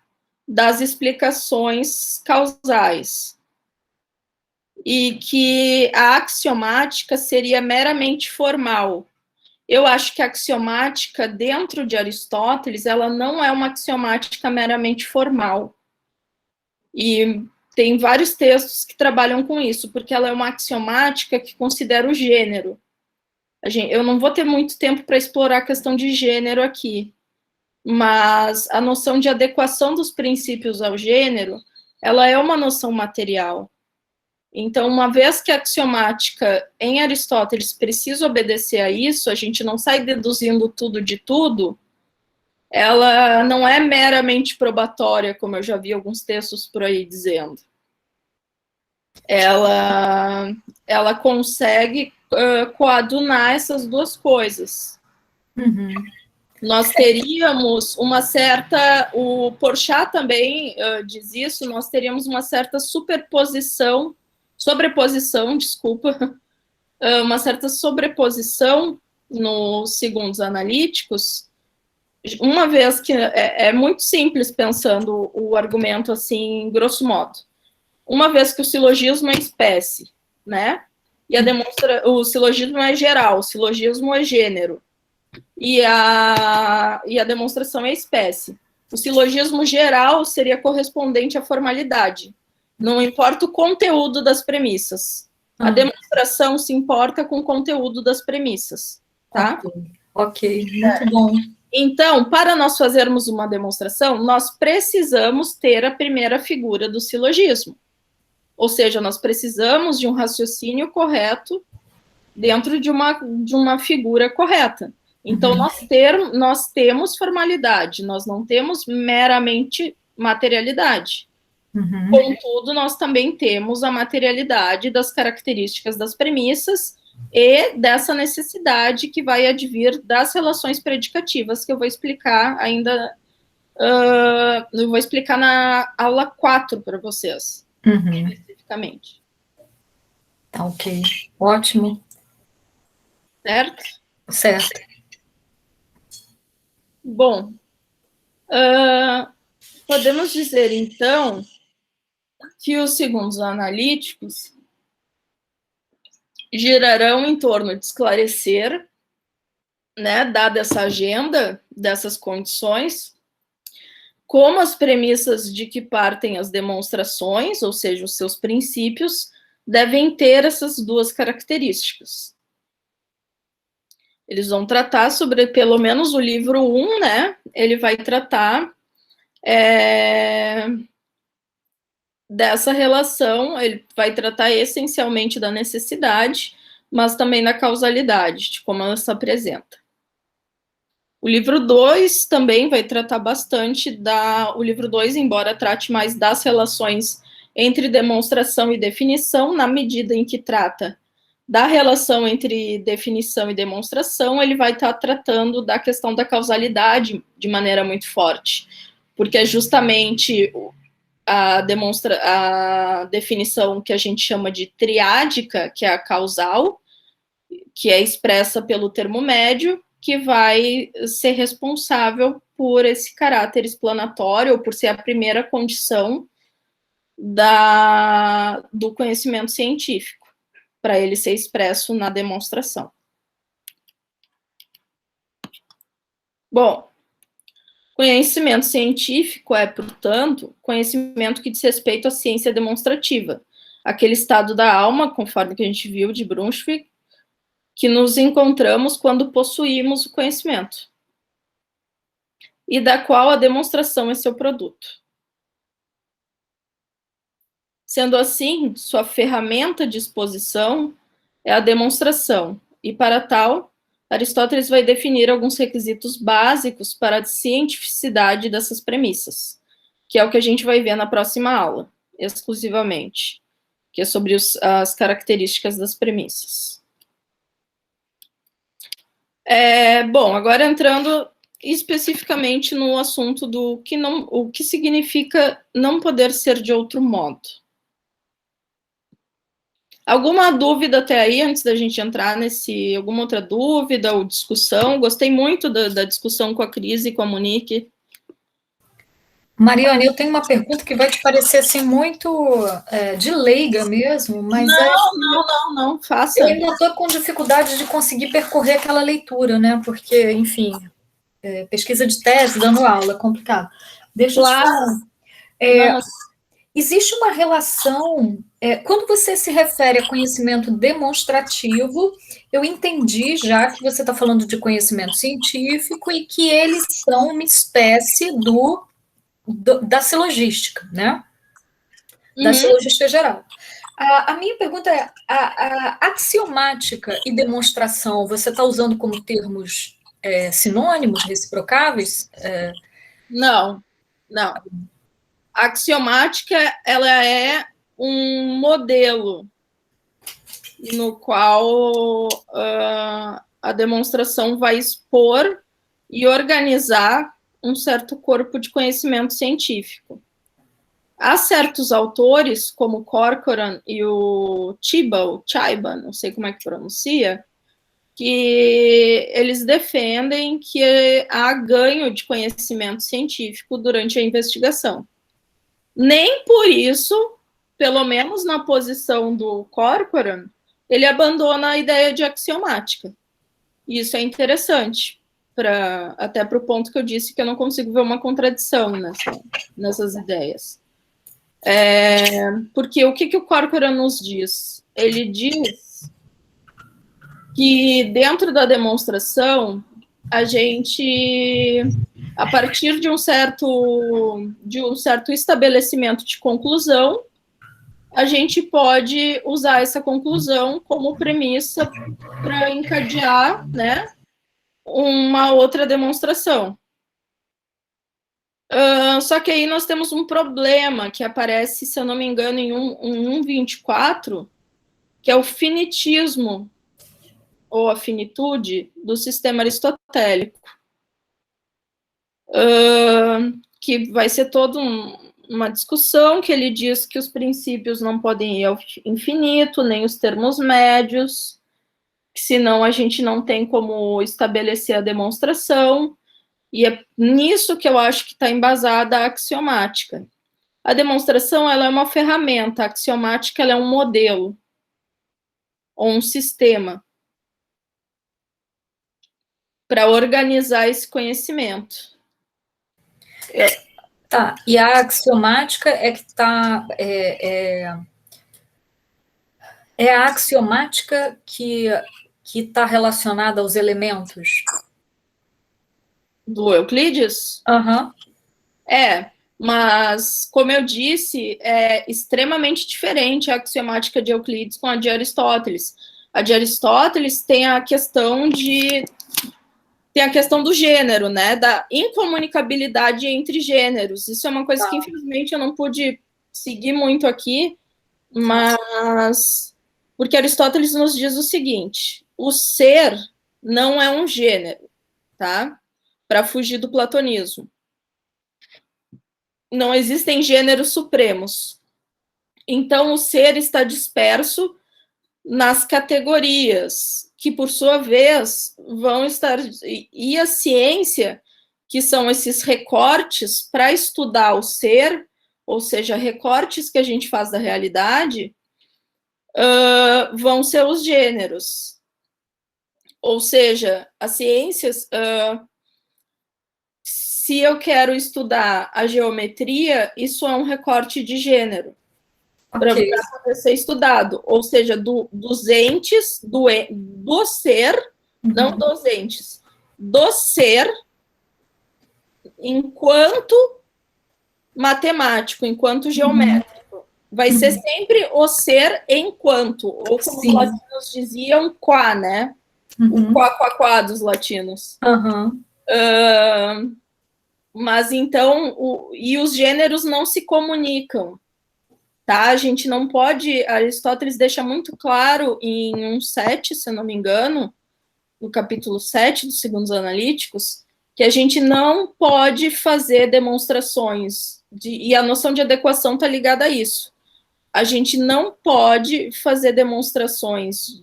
das explicações causais, e que a axiomática seria meramente formal. Eu acho que a axiomática, dentro de Aristóteles, ela não é uma axiomática meramente formal. E tem vários textos que trabalham com isso, porque ela é uma axiomática que considera o gênero. Eu não vou ter muito tempo para explorar a questão de gênero aqui, mas a noção de adequação dos princípios ao gênero, ela é uma noção material. Então, uma vez que a axiomática em Aristóteles precisa obedecer a isso, a gente não sai deduzindo tudo de tudo, ela não é meramente probatória, como eu já vi alguns textos por aí dizendo. Ela consegue coadunar essas duas coisas. Uhum. Nós teríamos uma certa... O Porchat também diz isso, nós teríamos uma certa sobreposição, uma certa sobreposição nos segundos analíticos, uma vez que é muito simples pensando o argumento assim, grosso modo. Uma vez que o silogismo é espécie, né? E o silogismo é geral, o silogismo é gênero. E a demonstração é espécie. O silogismo geral seria correspondente à formalidade. Não importa o conteúdo das premissas. A demonstração se importa com o conteúdo das premissas, tá? Ok, muito bom. Então, para nós fazermos uma demonstração, nós precisamos ter a primeira figura do silogismo. Ou seja, nós precisamos de um raciocínio correto dentro de uma figura correta. Então, nós temos formalidade, nós não temos meramente materialidade. Contudo, nós também temos a materialidade das características das premissas e dessa necessidade que vai advir das relações predicativas, que eu vou explicar ainda, eu vou explicar na aula 4 para vocês, especificamente. Tá ok, ótimo. Certo? Certo. Bom, podemos dizer, então, que os segundos analíticos girarão em torno de esclarecer, né, dada essa agenda dessas condições, como as premissas de que partem as demonstrações, ou seja, os seus princípios, devem ter essas duas características. Eles vão tratar sobre, pelo menos o livro 1, né, ele vai tratar dessa relação, ele vai tratar essencialmente da necessidade, mas também da causalidade, de como ela se apresenta. O livro 2 também vai tratar bastante o livro 2, embora trate mais das relações entre demonstração e definição, na medida em que trata da relação entre definição e demonstração, ele vai estar tratando da questão da causalidade de maneira muito forte, porque é justamente a definição que a gente chama de triádica, que é a causal, que é expressa pelo termo médio, que vai ser responsável por esse caráter explanatório, ou por ser a primeira condição do conhecimento científico, para ele ser expresso na demonstração. Bom, conhecimento científico é, portanto, conhecimento que diz respeito à ciência demonstrativa, aquele estado da alma, conforme que a gente viu de Brunschwig, que nos encontramos quando possuímos o conhecimento, e da qual a demonstração é seu produto. Sendo assim, sua ferramenta de exposição é a demonstração, e para tal, Aristóteles vai definir alguns requisitos básicos para a cientificidade dessas premissas, que é o que a gente vai ver na próxima aula, exclusivamente, que é sobre as características das premissas. Bom, agora entrando especificamente no assunto o que significa não poder ser de outro modo. Alguma dúvida até aí, antes da gente entrar nesse... Alguma outra dúvida ou discussão? Gostei muito da discussão com a Cris e com a Monique. Mariane, eu tenho uma pergunta que vai te parecer assim muito de leiga mesmo, mas Não, faça. eu ainda estou com dificuldade de conseguir percorrer aquela leitura, né? Porque, enfim, pesquisa de tese, dando aula, é complicado. Deixa eu te falar. Existe uma relação, quando você se refere a conhecimento demonstrativo, eu entendi já que você está falando de conhecimento científico e que eles são uma espécie da silogística, né? Da silogística geral. A minha pergunta é, a axiomática e demonstração, você está usando como termos sinônimos, reciprocáveis? Não. A axiomática, ela é um modelo no qual a demonstração vai expor e organizar um certo corpo de conhecimento científico. Há certos autores, como Corcoran e o Chiba, não sei como é que pronuncia, que eles defendem que há ganho de conhecimento científico durante a investigação. Nem por isso, pelo menos na posição do Corcoran, ele abandona a ideia de axiomática. Isso é interessante, até para o ponto que eu disse que eu não consigo ver uma contradição nessas ideias. Porque o que o Corcoran nos diz? Ele diz que dentro da demonstração, a gente, a partir de um certo estabelecimento de conclusão, a gente pode usar essa conclusão como premissa para encadear, né, uma outra demonstração. Só que aí nós temos um problema que aparece, se eu não me engano, em 1.24, que é o finitismo, ou a finitude, do sistema aristotélico. Que vai ser toda uma discussão, que ele diz que os princípios não podem ir ao infinito, nem os termos médios, senão a gente não tem como estabelecer a demonstração, e é nisso que eu acho que está embasada a axiomática. A demonstração, ela é uma ferramenta, a axiomática, ela é um modelo, ou um sistema, para organizar esse conhecimento. Tá, e a axiomática é que está... É a axiomática que está relacionada aos elementos? Do Euclides? Mas, como eu disse, é extremamente diferente a axiomática de Euclides com a de Aristóteles. A de Aristóteles tem a questão do gênero, né? Da incomunicabilidade entre gêneros. Isso é uma coisa que, infelizmente, eu não pude seguir muito aqui, mas... Porque Aristóteles nos diz o seguinte: o ser não é um gênero, tá? Para fugir do platonismo. Não existem gêneros supremos. Então, o ser está disperso nas categorias, que, por sua vez, vão estar... E a ciência, que são esses recortes para estudar o ser, ou seja, recortes que a gente faz da realidade, vão ser os gêneros. Ou seja, as ciências... se eu quero estudar a geometria, isso é um recorte de gênero, para poder ser estudado. Ou seja, dos entes, do ser, não dos entes, do ser, enquanto matemático, enquanto geométrico. Vai ser sempre o ser enquanto, ou como os latinos diziam, qua, né? O quá dos latinos. Mas então, e os gêneros não se comunicam, tá? A gente não pode... Aristóteles deixa muito claro em 1.7, se eu não me engano, no capítulo 7 dos Segundos Analíticos, que a gente não pode fazer demonstrações, e a noção de adequação está ligada a isso. a gente não pode fazer demonstrações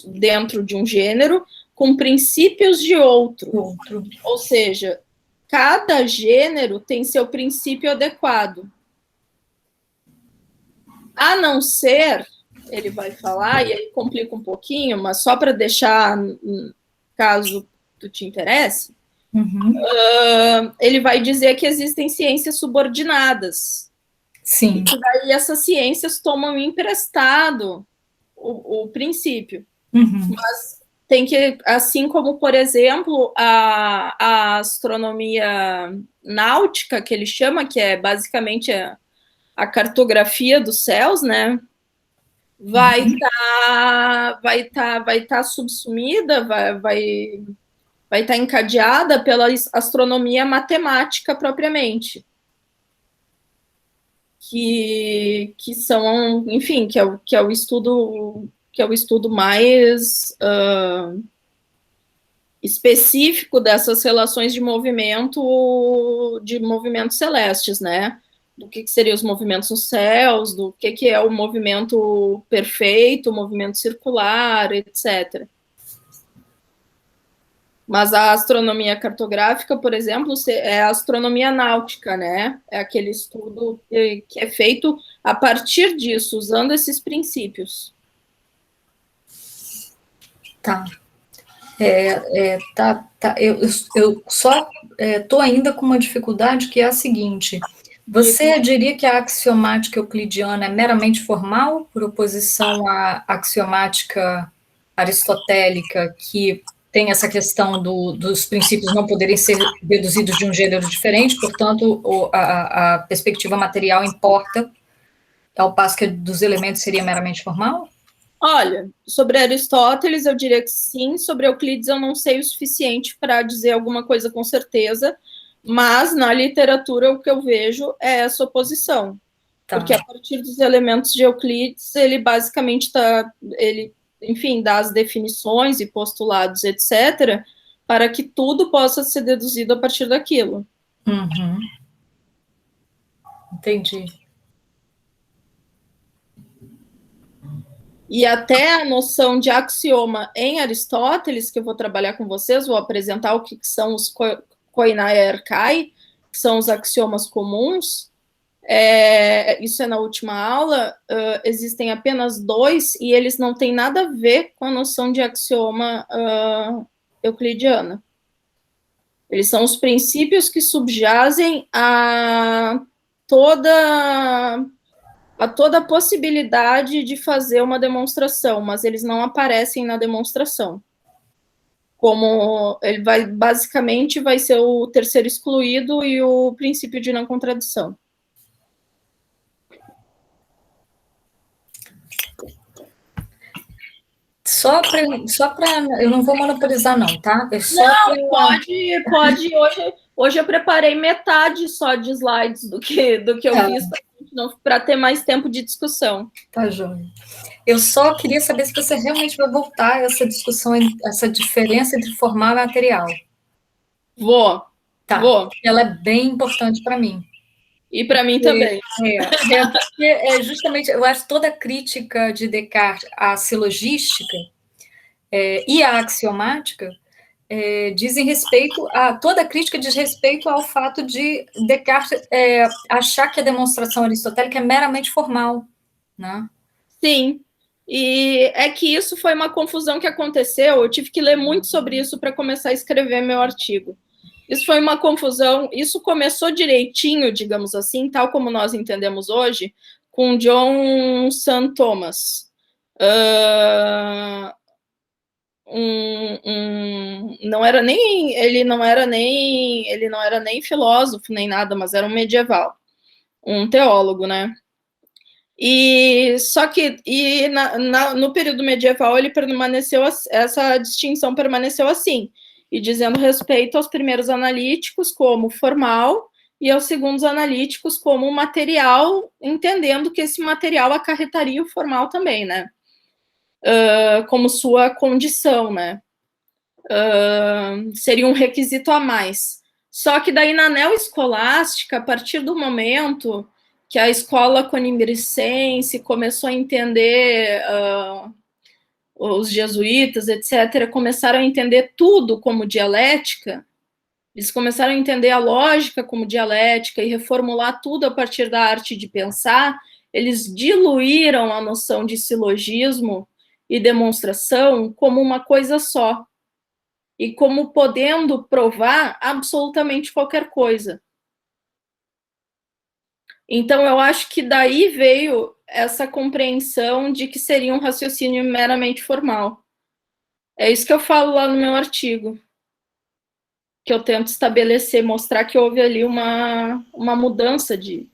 dentro de um gênero com princípios de outro. Ou seja, cada gênero tem seu princípio adequado. A não ser, ele vai falar, e aí complica um pouquinho, mas só para deixar, caso tu te interesse, ele vai dizer que existem ciências subordinadas. Sim. E daí essas ciências tomam emprestado o princípio. Mas tem que, assim como, por exemplo, a astronomia náutica, que ele chama, que é basicamente a cartografia dos céus, né? Vai estar subsumida, vai estar encadeada pela astronomia matemática propriamente, que são, enfim, que é o estudo mais específico dessas relações de movimentos celestes, né? Do que seriam os movimentos nos céus, do que é o movimento perfeito, o movimento circular, etc. Mas a astronomia cartográfica, por exemplo, é a astronomia náutica, né? É aquele estudo que é feito a partir disso, usando esses princípios. Tá. Eu só estou ainda com uma dificuldade que é a seguinte: você diria que a axiomática euclidiana é meramente formal, por oposição à axiomática aristotélica, que tem essa questão dos princípios não poderem ser deduzidos de um gênero diferente, portanto, a perspectiva material importa, ao passo que a dos elementos seria meramente formal? Olha, sobre Aristóteles eu diria que sim, sobre Euclides eu não sei o suficiente para dizer alguma coisa com certeza, mas na literatura o que eu vejo é essa oposição. Tá. Porque a partir dos elementos de Euclides, ele basicamente enfim, dá as definições e postulados, etc., para que tudo possa ser deduzido a partir daquilo. Entendi. E até a noção de axioma em Aristóteles, que eu vou trabalhar com vocês, vou apresentar o que são os koinai arcai, que são os axiomas comuns. Isso é na última aula. Existem apenas 2 e eles não têm nada a ver com a noção de axioma euclidiana. Eles são os princípios que subjazem a toda a possibilidade de fazer uma demonstração, mas eles não aparecem na demonstração. Como ele basicamente vai ser o terceiro excluído e o princípio de não contradição. Só para eu não vou monopolizar não, tá? Pode. Hoje eu preparei metade só de slides do que eu fiz para ter mais tempo de discussão. Tá, joia. Eu só queria saber se você realmente vai voltar a essa discussão, essa diferença entre formal e material. Vou. Ela é bem importante para mim. E para mim também. Porque justamente, eu acho toda a crítica de Descartes à silogística e à axiomática dizem respeito a... Toda a crítica diz respeito ao fato de Descartes achar que a demonstração aristotélica é meramente formal, né? Sim. E é que isso foi uma confusão que aconteceu. Eu tive que ler muito sobre isso para começar a escrever meu artigo. Isso foi uma confusão, isso começou direitinho, digamos assim, tal como nós entendemos hoje, com John St. Thomas. Ele não era nem filósofo, nem nada, mas era um medieval, um teólogo, né? Só que no período medieval ele permaneceu, essa distinção permaneceu assim, e dizendo respeito aos primeiros analíticos como formal e aos segundos analíticos como material, entendendo que esse material acarretaria o formal também, né? Como sua condição, né? Seria um requisito a mais. Só que daí na neoescolástica, a partir do momento que a escola conimbricense começou a entender, os jesuítas, etc., começaram a entender tudo como dialética, eles começaram a entender a lógica como dialética e reformular tudo a partir da arte de pensar, eles diluíram a noção de silogismo e demonstração como uma coisa só, e como podendo provar absolutamente qualquer coisa. Então, eu acho que daí veio essa compreensão de que seria um raciocínio meramente formal. É isso que eu falo lá no meu artigo, que eu tento estabelecer, mostrar que houve ali uma mudança de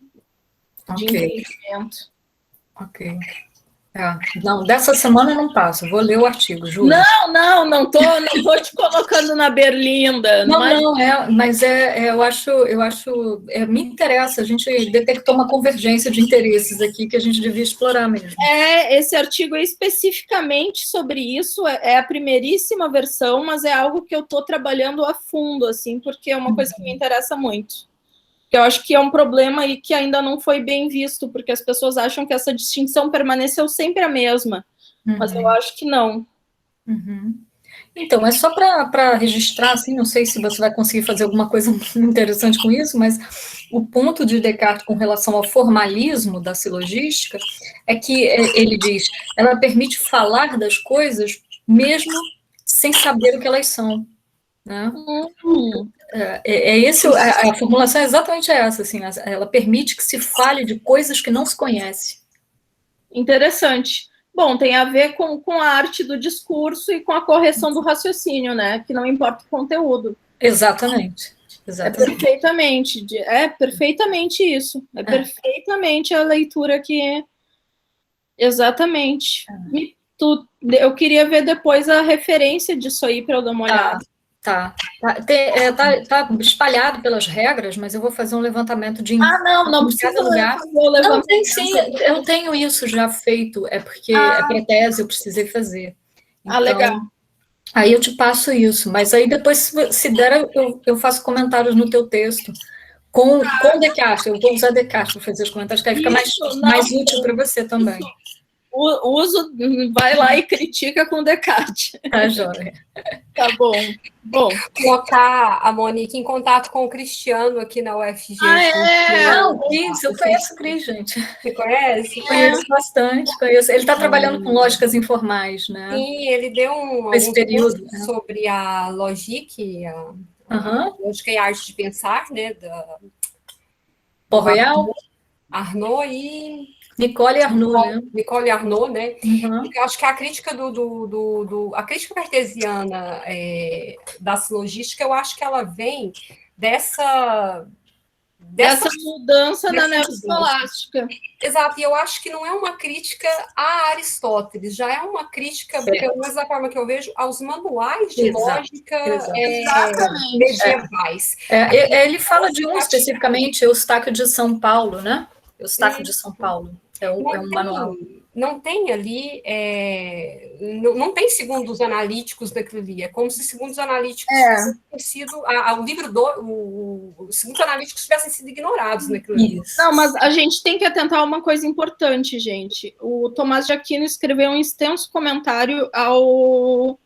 entendimento. Ok. Não, dessa semana eu não passo, vou ler o artigo, juro. Não tô te colocando na berlinda. Mas eu acho, me interessa, a gente detectou uma convergência de interesses aqui que a gente devia explorar mesmo. Esse artigo é especificamente sobre isso, é a primeiríssima versão, mas é algo que eu estou trabalhando a fundo, assim, porque é uma coisa que me interessa muito. Eu acho que é um problema e que ainda não foi bem visto, porque as pessoas acham que essa distinção permaneceu sempre a mesma, mas eu acho que não. Então, é só para registrar, assim, não sei se você vai conseguir fazer alguma coisa interessante com isso, mas o ponto de Descartes com relação ao formalismo da silogística é que ele diz, ela permite falar das coisas mesmo sem saber o que elas são, né? A formulação é exatamente essa, assim, ela permite que se fale de coisas que não se conhece. Interessante. Bom, tem a ver com a arte do discurso e com a correção do raciocínio, né? Que não importa o conteúdo. Exatamente. É perfeitamente isso. É perfeitamente a leitura que... Exatamente. Eu queria ver depois a referência disso aí para eu dar uma olhada. Tá espalhado pelas regras, mas eu vou fazer um levantamento de... não precisa lugar. Fazer o levantamento. Não, tem sim, eu tenho isso já feito, é porque é para tese, eu precisei fazer. Então, legal. Aí eu te passo isso, mas aí depois, se der, eu faço comentários no teu texto com Descartes, eu vou usar Descartes para fazer os comentários, que aí fica mais útil para você também. Vai lá e critica com Descartes. Tá, joia. Tá bom. Colocar a Monique em contato com o Cristiano aqui na UFG. Eu conheço o Cris, gente. Você conhece? Conheço bastante, conheço. Ele está trabalhando com lógicas informais, né? Sim, ele deu um período sobre a lógica, lógica e arte de pensar, né? Port-Royal, Arnaud e... Nicole Arnaud, né? Eu acho que a crítica a crítica cartesiana da silogística, eu acho que ela vem dessa mudança na neoescolástica. Exato, e eu acho que não é uma crítica a Aristóteles, já é uma crítica, pelo menos da forma que eu vejo, aos manuais de lógica medievais. Ele fala de um especificamente, Eustáquio de São Paulo, né? Eustáquio de São Paulo. É um manual. Não tem ali, não tem segundo os analíticos daquilo ali. É como se segundo os analíticos tivessem sido, os segundos analíticos tivessem sido ignorados naquilo ali. Não, mas a gente tem que atentar a uma coisa importante, gente. O Tomás de Aquino escreveu um extenso comentário aos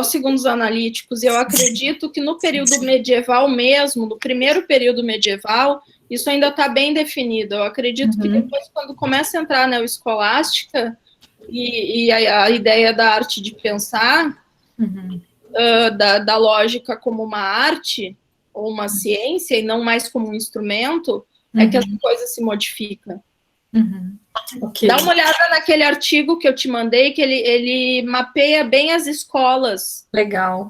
segundos analíticos, e eu acredito que no período medieval mesmo, no primeiro período medieval, isso ainda está bem definido. Eu acredito que depois, quando começa a entrar na escolástica e a ideia da arte de pensar, da lógica como uma arte ou uma ciência e não mais como um instrumento, é que essa coisa se modifica. Okay. Dá uma olhada naquele artigo que eu te mandei, que ele mapeia bem as escolas. Legal.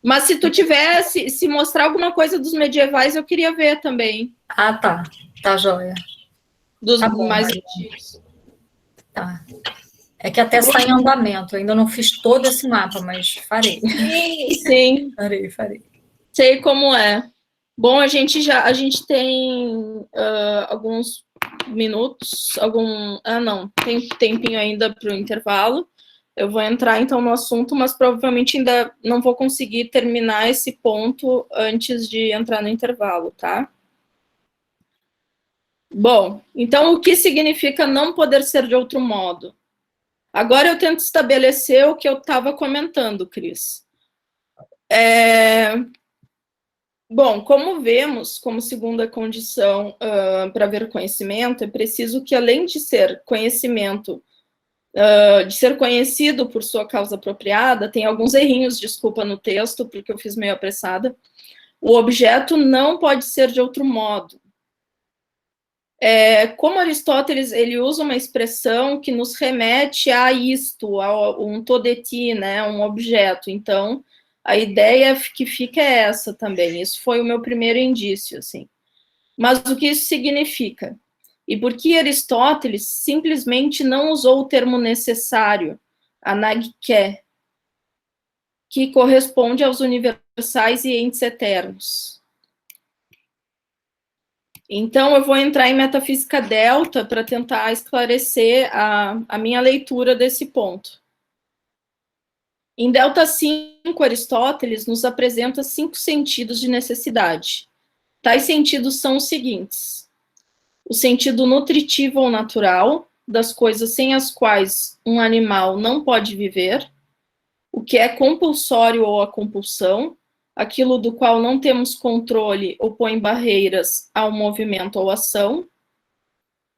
Mas se tu tivesse, se mostrar alguma coisa dos medievais, eu queria ver também. Tá. Tá, joia. Dos mais antigos. Tá. É que a tese está em andamento, eu ainda não fiz todo esse mapa, mas farei. Sim. Farei. Sei como é. Bom, a gente tem alguns minutos, tem tempinho ainda para o intervalo. Eu vou entrar, então, no assunto, mas provavelmente ainda não vou conseguir terminar esse ponto antes de entrar no intervalo, tá? Bom, então o que significa não poder ser de outro modo? Agora eu tento estabelecer o que eu estava comentando, Cris. Bom, como vemos, como segunda condição para haver conhecimento, é preciso que, além de ser conhecimento, de ser conhecido por sua causa apropriada, tem alguns errinhos, desculpa, no texto, porque eu fiz meio apressada, o objeto não pode ser de outro modo. Como Aristóteles, ele usa uma expressão que nos remete a isto, a um todeti, né, um objeto. Então, a ideia que fica é essa também. Isso foi o meu primeiro indício, assim. Mas o que isso significa? E por que Aristóteles simplesmente não usou o termo necessário, anagké, que corresponde aos universais e entes eternos? Então, eu vou entrar em metafísica delta para tentar esclarecer a minha leitura desse ponto. Em delta 5, Aristóteles nos apresenta 5 sentidos de necessidade. Tais sentidos são os seguintes: o sentido nutritivo ou natural, das coisas sem as quais um animal não pode viver, o que é compulsório ou a compulsão, aquilo do qual não temos controle ou põe barreiras ao movimento ou ação,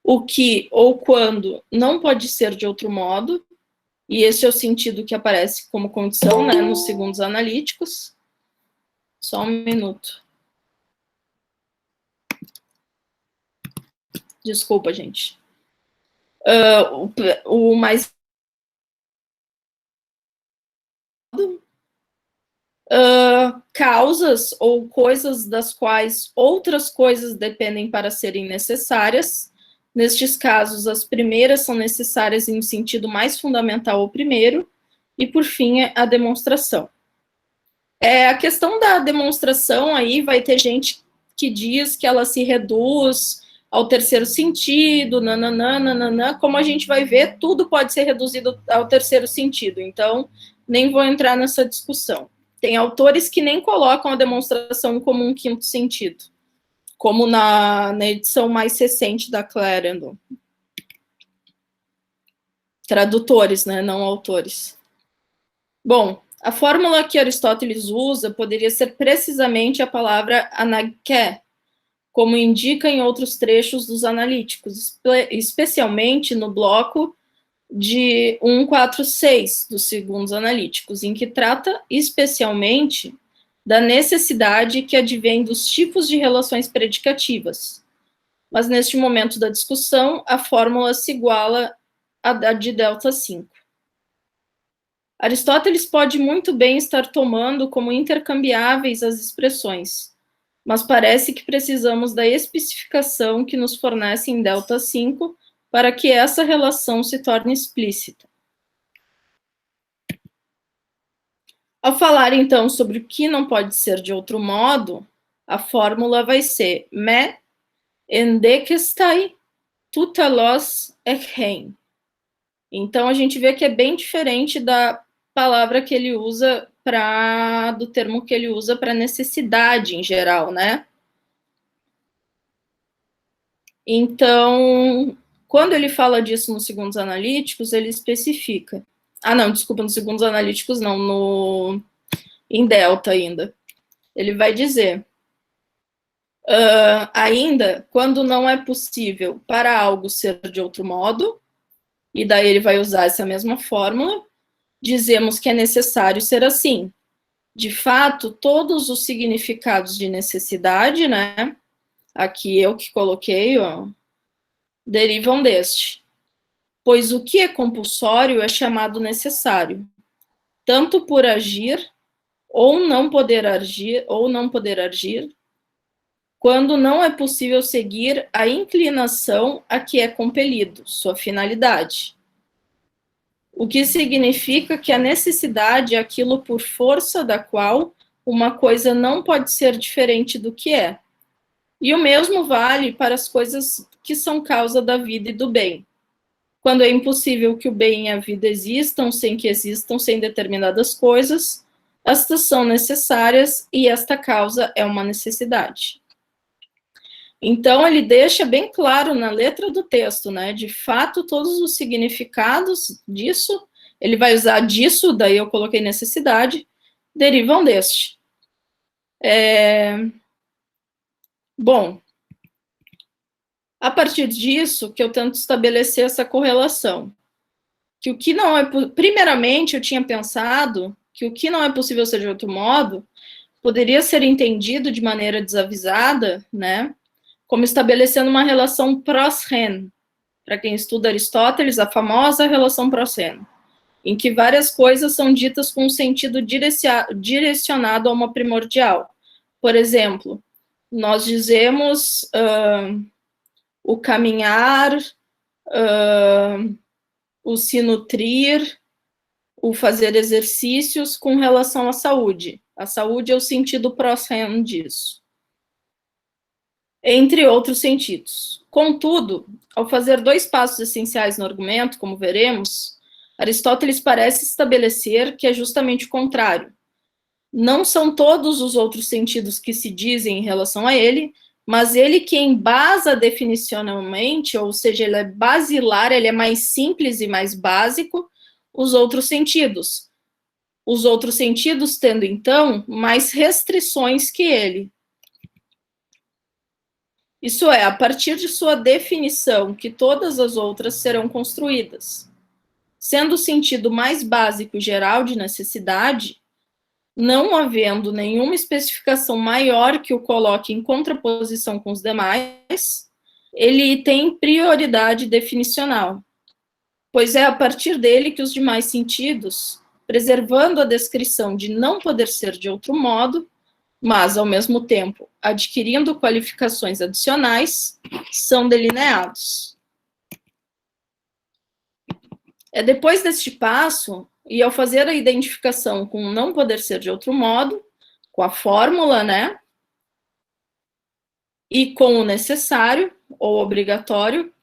o que ou quando não pode ser de outro modo, e esse é o sentido que aparece como condição, né, nos segundos analíticos. Só um minuto. Desculpa, gente. O mais causas ou coisas das quais outras coisas dependem para serem necessárias. Nestes casos, as primeiras são necessárias em um sentido mais fundamental ao primeiro, e, por fim, a demonstração. A questão da demonstração aí vai ter gente que diz que ela se reduz ao terceiro sentido, nananã, como a gente vai ver, tudo pode ser reduzido ao terceiro sentido, então nem vou entrar nessa discussão. Tem autores que nem colocam a demonstração como um quinto sentido, como na edição mais recente da Clarendon. Tradutores, né, não autores. Bom, a fórmula que Aristóteles usa poderia ser precisamente a palavra anagké, como indica em outros trechos dos analíticos, especialmente no bloco de 146 dos segundos analíticos, em que trata especialmente da necessidade que advém dos tipos de relações predicativas. Mas neste momento da discussão, a fórmula se iguala à de delta 5. Aristóteles pode muito bem estar tomando como intercambiáveis as expressões, mas parece que precisamos da especificação que nos fornece em delta 5 para que essa relação se torne explícita. Ao falar, então, sobre o que não pode ser de outro modo, a fórmula vai ser me endekestai tutalos ekheim. Então, a gente vê que é bem diferente da palavra que ele usa do termo que ele usa para necessidade em geral, né? Então, quando ele fala disso nos segundos analíticos, ele especifica. Não, desculpa, nos segundos analíticos não, em delta ainda. Ele vai dizer, ainda, quando não é possível para algo ser de outro modo, e daí ele vai usar essa mesma fórmula, dizemos que é necessário ser assim. De fato, todos os significados de necessidade, né, aqui eu que coloquei, derivam deste. Pois o que é compulsório é chamado necessário, tanto por agir ou não poder agir, quando não é possível seguir a inclinação a que é compelido, sua finalidade. O que significa que a necessidade é aquilo por força da qual uma coisa não pode ser diferente do que é. E o mesmo vale para as coisas que são causa da vida e do bem. Quando é impossível que o bem e a vida existam sem determinadas coisas, estas são necessárias e esta causa é uma necessidade. Então, ele deixa bem claro na letra do texto, né? De fato, todos os significados disso, ele vai usar disso, daí eu coloquei necessidade, derivam deste. Bom, a partir disso que eu tento estabelecer essa correlação. Que o que não é... Primeiramente, eu tinha pensado que o que não é possível ser de outro modo poderia ser entendido de maneira desavisada, né? Como estabelecendo uma relação pros-ren. Para quem estuda Aristóteles, a famosa relação pros-ren, em que várias coisas são ditas com um sentido direcionado a uma primordial. Por exemplo, nós dizemos o caminhar, o se nutrir, o fazer exercícios com relação à saúde. A saúde é o sentido pros-ren disso. Entre outros sentidos. Contudo, ao fazer 2 passos essenciais no argumento, como veremos, Aristóteles parece estabelecer que é justamente o contrário. Não são todos os outros sentidos que se dizem em relação a ele, mas ele que embasa definicionalmente, ou seja, ele é basilar, ele é mais simples e mais básico, os outros sentidos. Os outros sentidos tendo, então, mais restrições que ele. Isso é, a partir de sua definição, que todas as outras serão construídas. Sendo o sentido mais básico e geral de necessidade, não havendo nenhuma especificação maior que o coloque em contraposição com os demais, ele tem prioridade definicional, pois é a partir dele que os demais sentidos, preservando a descrição de não poder ser de outro modo, mas, ao mesmo tempo, adquirindo qualificações adicionais, são delineados. É depois deste passo, e ao fazer a identificação com não poder ser de outro modo, com a fórmula, né, e com o necessário, ou obrigatório,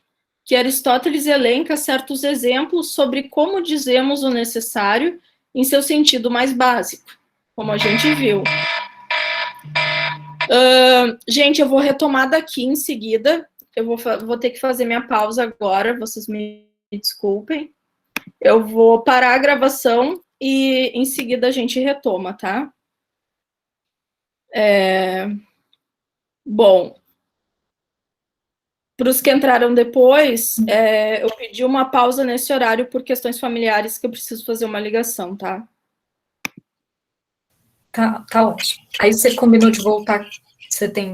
que Aristóteles elenca certos exemplos sobre como dizemos o necessário em seu sentido mais básico, como a gente viu. Gente, eu vou retomar daqui em seguida. Eu vou ter que fazer minha pausa agora, vocês me desculpem. Eu vou parar a gravação e em seguida a gente retoma, tá? Bom, para os que entraram depois, eu pedi uma pausa nesse horário por questões familiares que eu preciso fazer uma ligação, tá? Tá ótimo. Aí você combinou de voltar, você tem